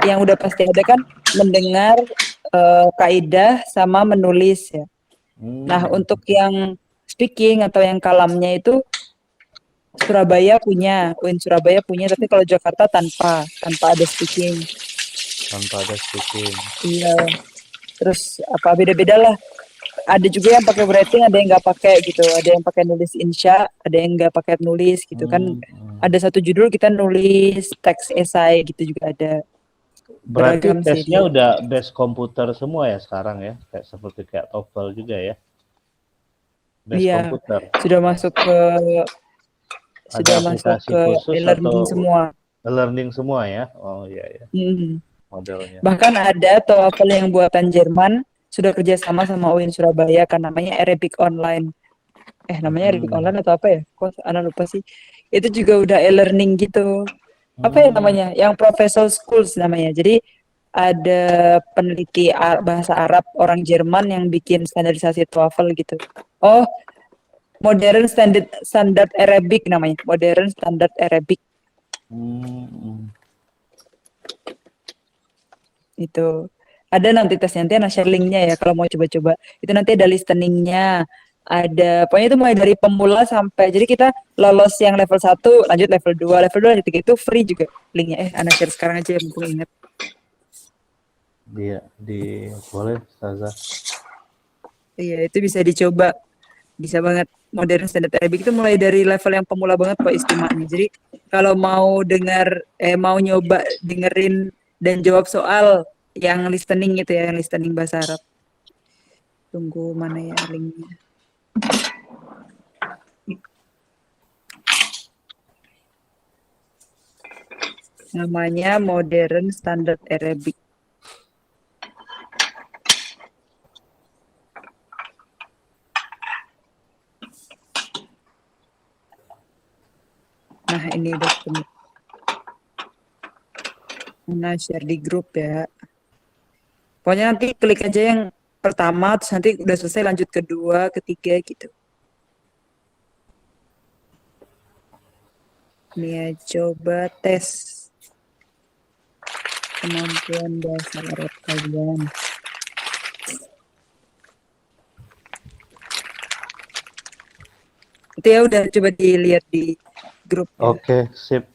yang udah pasti ada kan mendengar kaidah sama menulis ya. Nah untuk yang speaking atau yang kalamnya itu Surabaya punya, UIN Surabaya punya, tapi kalau Jakarta tanpa ada speaking. Iya. Terus apa beda-beda lah. Ada juga yang pakai writing, ada yang nggak pakai gitu. Ada yang pakai nulis insya, ada yang nggak pakai nulis gitu kan. Ada satu judul kita nulis teks esai gitu juga ada. Berarti Beragam tesnya sih. udah base komputer semua ya sekarang ya, seperti kayak TOEFL juga ya. Base komputer. Sudah masuk ke khusus e-learning atau semua. E-learning semua ya. Oh iya. modelnya. Bahkan ada TOEFL yang buatan Jerman sudah kerjasama sama UIN Surabaya kan namanya Arabic Online. Namanya Arabic Hmm. Online atau apa ya? Kok Ana lupa sih. Itu juga udah e-learning gitu. Apa ya namanya? Yang Professional Schools namanya. Jadi ada peneliti bahasa Arab orang Jerman yang bikin standarisasi TOEFL gitu. Oh, Modern Standard Arabic namanya. Modern Standard Arabic itu. Ada nanti tesnya, nanti Ana share linknya ya kalau mau coba-coba. Itu nanti ada listeningnya, ada pokoknya itu mulai dari pemula sampai jadi kita lolos yang level 1 lanjut level 2 lanjut 3 itu free juga linknya. Ana share sekarang aja mumpung ingat. Iya, boleh Ustazah. Iya, itu bisa dicoba. Bisa banget. Modern Standard Arabic itu mulai dari level yang pemula banget kok istimewanya. Jadi kalau mau mau nyoba dengerin dan jawab soal yang listening gitu ya, yang listening bahasa Arab. Tunggu mana ya linknya. Namanya Modern Standard Arabic. Nah, ini udah ketemu. Nah, share di grup ya. Pokoknya nanti klik aja yang pertama, terus nanti udah selesai lanjut kedua, ketiga gitu. Ini ya, coba tes kemampuan bahasa Arab kalian. Itu ya udah coba dilihat di grup. Ya. Oke, sip.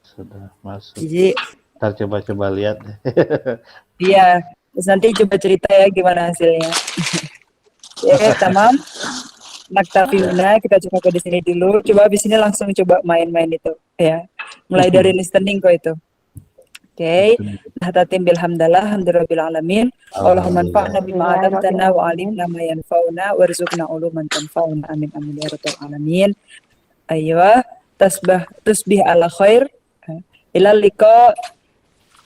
Sudah masuk. Jadi, Ntar coba-coba lihat. iya. Terus nanti coba cerita ya gimana hasilnya. Ya, tamam. Naktafi huna, kita coba di sini dulu. Coba habis ini langsung coba main-main itu ya. Mulai dari listening kok itu. Oke. Nahtatim bilhamdalillah, hamdulillahil alamin. Allahumma anfa'na bima 'allamtana wa 'allimna ma yanfa'una warzuqna uluman tanfa'una. Amin amin ya rabbal alamin. Aywa, tasbih ala khair. Ilal liqa.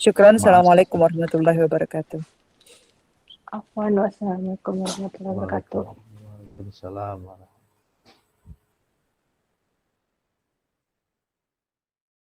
Syukran. Assalamualaikum warahmatullahi wabarakatuh. Wassalamualaikum warahmatullahi wabarakatuh. Waalaikumsalam.